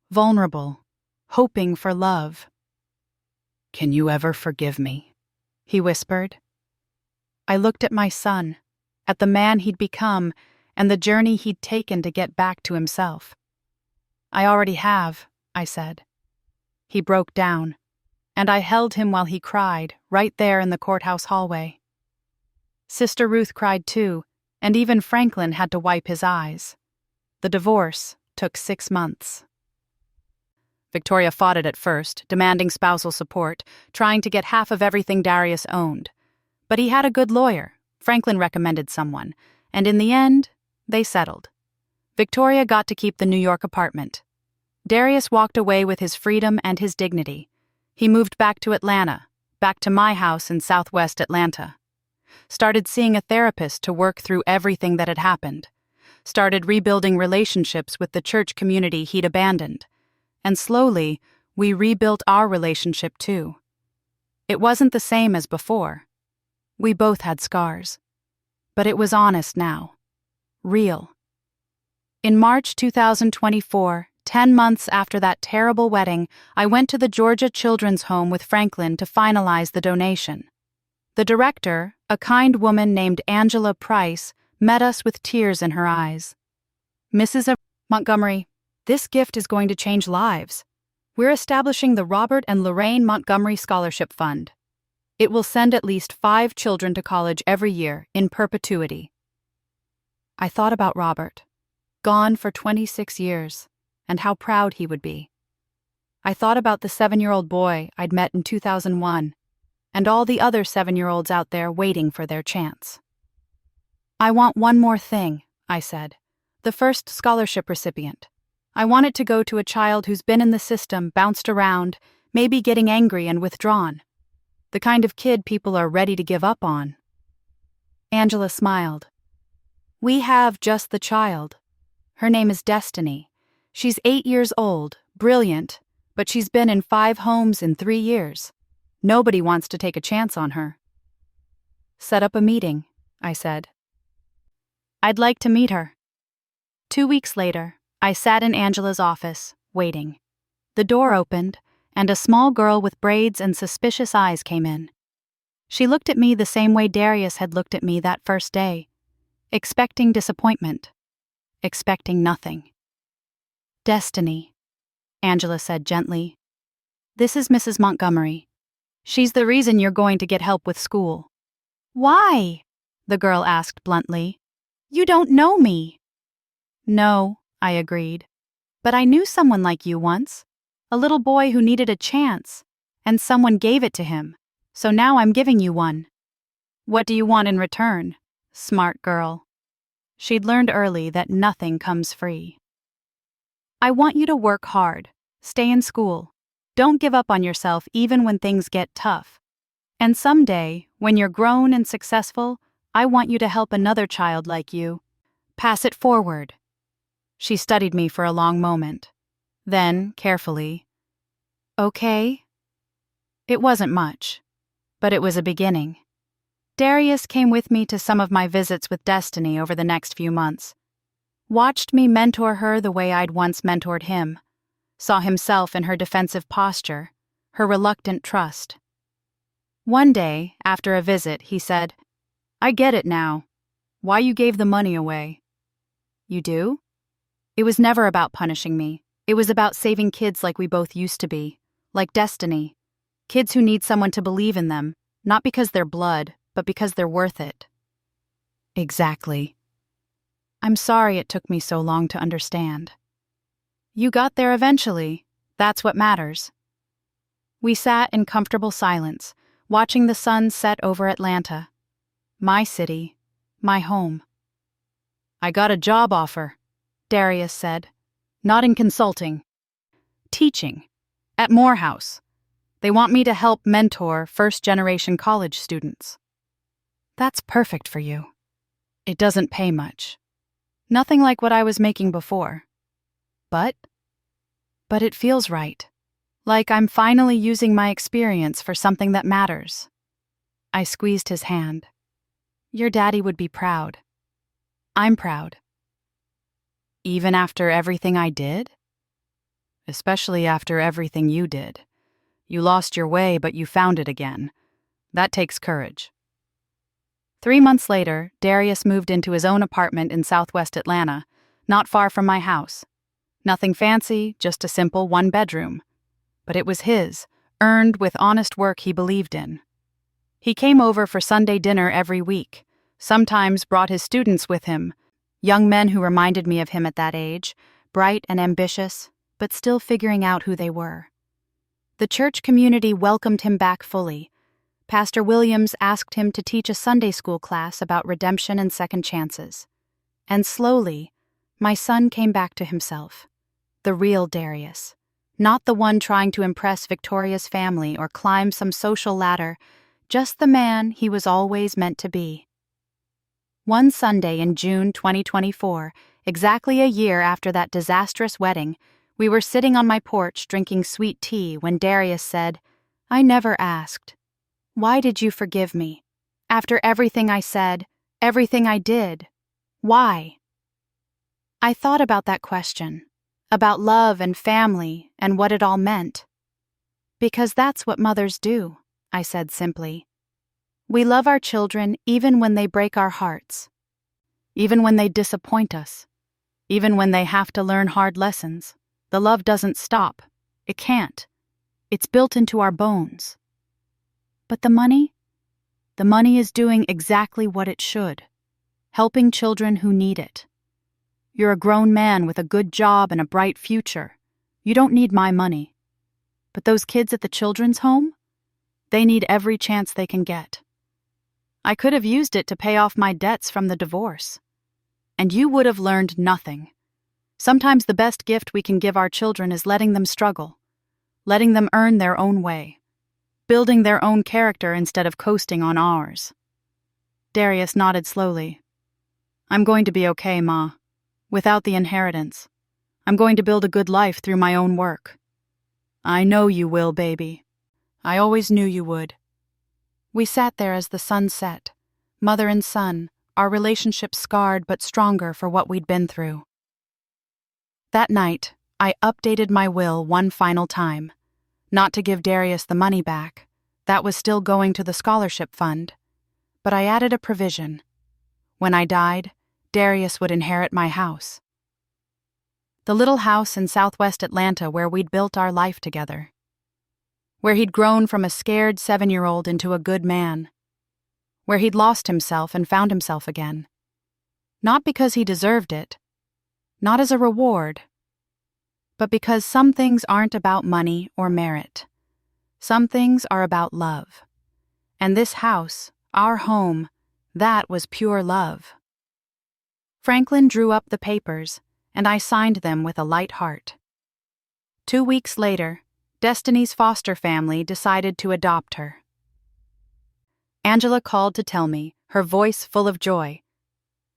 vulnerable, hoping for love. "Can you ever forgive me?" he whispered. I looked at my son, at the man he'd become, and the journey he'd taken to get back to himself. "I already have," I said. He broke down, and I held him while he cried, right there in the courthouse hallway. Sister Ruth cried too, and even Franklin had to wipe his eyes. The divorce took 6 months. Victoria fought it at first, demanding spousal support, trying to get half of everything Darius owned. But he had a good lawyer. Franklin recommended someone, and in the end, they settled. Victoria got to keep the New York apartment. Darius walked away with his freedom and his dignity. He moved back to Atlanta, back to my house in Southwest Atlanta. Started seeing a therapist to work through everything that had happened. Started rebuilding relationships with the church community he'd abandoned. And slowly, we rebuilt our relationship too. It wasn't the same as before. We both had scars. But it was honest now. Real. In March 2024, 10 months after that terrible wedding, I went to the Georgia Children's Home with Franklin to finalize the donation. The director, a kind woman named Angela Price, met us with tears in her eyes. "Mrs. Montgomery, this gift is going to change lives. We're establishing the Robert and Lorraine Montgomery Scholarship Fund. It will send at least 5 children to college every year, in perpetuity." I thought about Robert, gone for 26 years, and how proud he would be. I thought about the 7-year-old boy I'd met in 2001, and all the other 7-year-olds out there waiting for their chance. "I want one more thing," I said. "The first scholarship recipient. I want it to go to a child who's been in the system, bounced around, maybe getting angry and withdrawn. The kind of kid people are ready to give up on." Angela smiled. "We have just the child. Her name is Destiny. She's 8 years old, brilliant, but she's been in 5 homes in 3 years. Nobody wants to take a chance on her." "Set up a meeting," I said. "I'd like to meet her." 2 weeks later, I sat in Angela's office, waiting. The door opened, and a small girl with braids and suspicious eyes came in. She looked at me the same way Darius had looked at me that first day, expecting disappointment, expecting nothing. "Destiny," Angela said gently. "This is Mrs. Montgomery. She's the reason you're going to get help with school." "Why?" the girl asked bluntly. You don't know me. No, I agreed. But I knew someone like you once. A little boy who needed a chance, and someone gave it to him. So now I'm giving you one. What do you want in return? Smart girl. She'd learned early that nothing comes free. I want you to work hard, stay in school. Don't give up on yourself even when things get tough. And someday, when you're grown and successful, I want you to help another child like you. Pass it forward. She studied me for a long moment. Then, carefully, okay? It wasn't much, but it was a beginning. Darius came with me to some of my visits with Destiny over the next few months. Watched me mentor her the way I'd once mentored him. Saw himself in her defensive posture, her reluctant trust. One day, after a visit, he said, I get it now. Why you gave the money away. You do? It was never about punishing me. It was about saving kids like we both used to be, like Destiny. Kids who need someone to believe in them, not because they're blood, but because they're worth it. Exactly. I'm sorry it took me so long to understand. You got there eventually. That's what matters. We sat in comfortable silence, watching the sun set over Atlanta. My city, my home. I got a job offer, Darius said. Not in consulting. Teaching. At Morehouse. They want me to help mentor first-generation college students. That's perfect for you. It doesn't pay much. Nothing like what I was making before. But it feels right. Like I'm finally using my experience for something that matters. I squeezed his hand. Your daddy would be proud. I'm proud. Even after everything I did? Especially after everything you did. You lost your way, but you found it again. That takes courage. 3 months later, Darius moved into his own apartment in Southwest Atlanta, not far from my house. Nothing fancy, just a simple one-bedroom. But it was his, earned with honest work he believed in. He came over for Sunday dinner every week, sometimes brought his students with him, young men who reminded me of him at that age, bright and ambitious, but still figuring out who they were. The church community welcomed him back fully. Pastor Williams asked him to teach a Sunday school class about redemption and second chances. And slowly, my son came back to himself. The real Darius. Not the one trying to impress Victoria's family or climb some social ladder, just the man he was always meant to be. One Sunday in June 2024, exactly a year after that disastrous wedding, we were sitting on my porch drinking sweet tea when Darius said, I never asked. Why did you forgive me? After everything I said, everything I did, why? I thought about that question, about love and family and what it all meant. Because that's what mothers do, I said simply. We love our children even when they break our hearts, even when they disappoint us, even when they have to learn hard lessons. The love doesn't stop. It can't. It's built into our bones. But the money? The money is doing exactly what it should, helping children who need it. You're a grown man with a good job and a bright future. You don't need my money. But those kids at the children's home? They need every chance they can get. I could have used it to pay off my debts from the divorce. And you would have learned nothing. Sometimes the best gift we can give our children is letting them struggle, letting them earn their own way, building their own character instead of coasting on ours. Darius nodded slowly. I'm going to be okay, Ma. Without the inheritance. I'm going to build a good life through my own work. I know you will, baby. I always knew you would. We sat there as the sun set, mother and son, our relationship scarred but stronger for what we'd been through. That night, I updated my will one final time. Not to give Darius the money back. That was still going to the scholarship fund. But I added a provision. When I died, Darius would inherit my house. The little house in Southwest Atlanta where we'd built our life together. Where he'd grown from a scared 7-year-old into a good man. where he'd lost himself and found himself again. Not because he deserved it, not as a reward, but because some things aren't about money or merit. Some things are about love. And this house, our home, that was pure love. Franklin drew up the papers, and I signed them with a light heart. 2 weeks later, Destiny's foster family decided to adopt her. Angela called to tell me, her voice full of joy.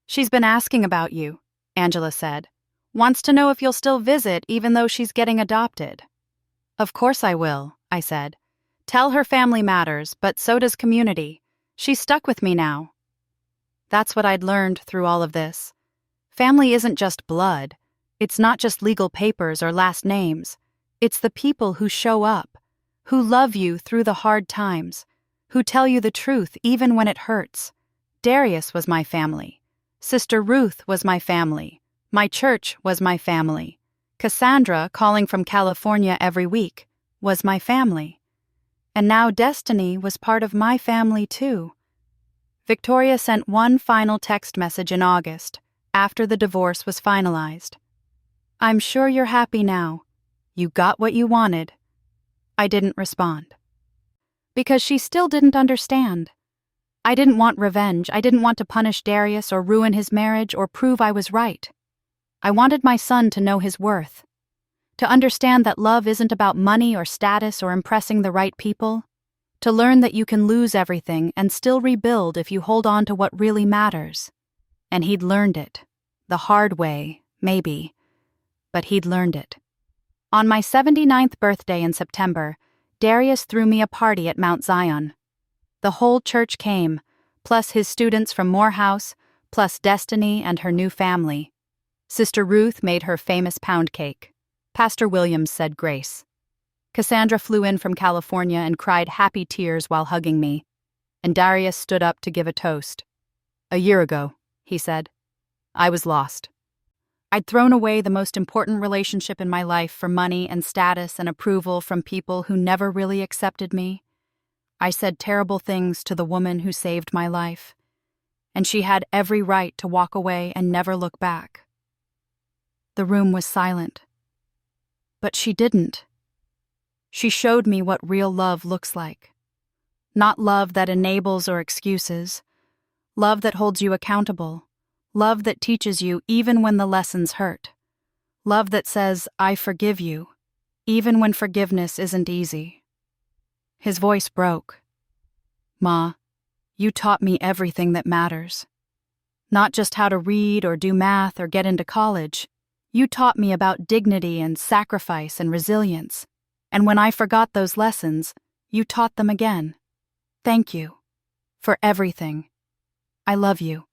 "She's been asking about you," Angela said. "Wants to know if you'll still visit even though she's getting adopted." "Of course I will," I said. "Tell her family matters, but so does community. She's stuck with me now." That's what I'd learned through all of this. Family isn't just blood. It's not just legal papers or last names. It's the people who show up, who love you through the hard times, who tell you the truth even when it hurts. Darius was my family. Sister Ruth was my family. My church was my family. Cassandra, calling from California every week, was my family. And now Destiny was part of my family too. Victoria sent one final text message in August, after the divorce was finalized. "I'm sure you're happy now. You got what you wanted." I didn't respond. Because she still didn't understand. I didn't want revenge. I didn't want to punish Darius or ruin his marriage or prove I was right. I wanted my son to know his worth. To understand that love isn't about money or status or impressing the right people. To learn that you can lose everything and still rebuild if you hold on to what really matters. And he'd learned it. The hard way, maybe. But he'd learned it. On my 79th birthday in September, Darius threw me a party at Mount Zion. The whole church came, plus his students from Morehouse, plus Destiny and her new family. Sister Ruth made her famous pound cake. Pastor Williams said grace. Cassandra flew in from California and cried happy tears while hugging me, and Darius stood up to give a toast. "A year ago," he said, "I was lost. I'd thrown away the most important relationship in my life for money and status and approval from people who never really accepted me. I said terrible things to the woman who saved my life, and she had every right to walk away and never look back." The room was silent. But she didn't. She showed me what real love looks like. Not love that enables or excuses. Love that holds you accountable. Love that teaches you even when the lessons hurt. Love that says, "I forgive you," even when forgiveness isn't easy. His voice broke. "Ma, you taught me everything that matters. Not just how to read or do math or get into college. You taught me about dignity and sacrifice and resilience. And when I forgot those lessons, you taught them again. Thank you. For everything. I love you."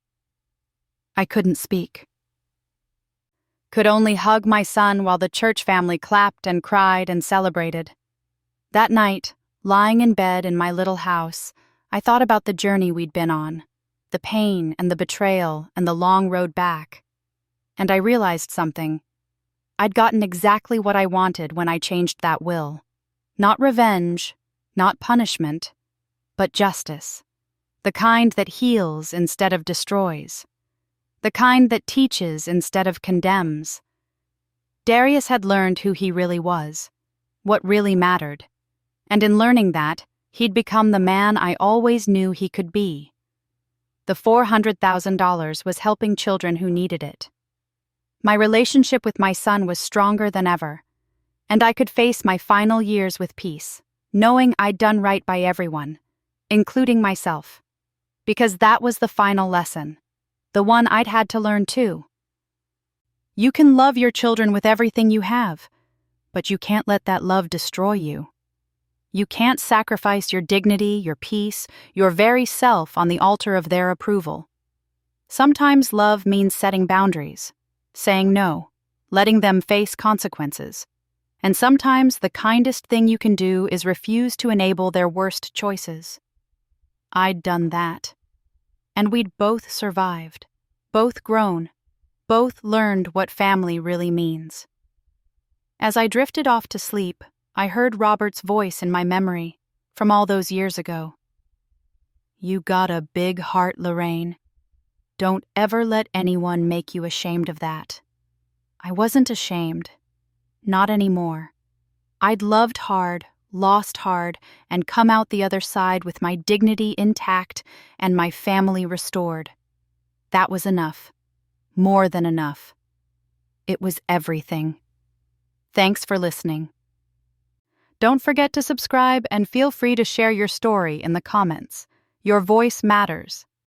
I couldn't speak. Could only hug my son while the church family clapped and cried and celebrated. That night, lying in bed in my little house, I thought about the journey we'd been on, the pain and the betrayal and the long road back. And I realized something. I'd gotten exactly what I wanted when I changed that will. Not revenge, not punishment, but justice. The kind that heals instead of destroys. The kind that teaches instead of condemns. Darius had learned who he really was, what really mattered. And in learning that, he'd become the man I always knew he could be. The $400,000 was helping children who needed it. My relationship with my son was stronger than ever, and I could face my final years with peace, knowing I'd done right by everyone, including myself. Because that was the final lesson, the one I'd had to learn too. You can love your children with everything you have, but you can't let that love destroy you. You can't sacrifice your dignity, your peace, your very self on the altar of their approval. Sometimes love means setting boundaries, saying no, letting them face consequences. And sometimes the kindest thing you can do is refuse to enable their worst choices. I'd done that. And we'd both survived, both grown, both learned what family really means. As I drifted off to sleep, I heard Robert's voice in my memory from all those years ago. You got a big heart, Lorraine. Don't ever let anyone make you ashamed of that. I wasn't ashamed. Not anymore. I'd loved hard, lost hard, and come out the other side with my dignity intact and my family restored. That was enough. More than enough. It was everything. Thanks for listening. Don't forget to subscribe and feel free to share your story in the comments. Your voice matters.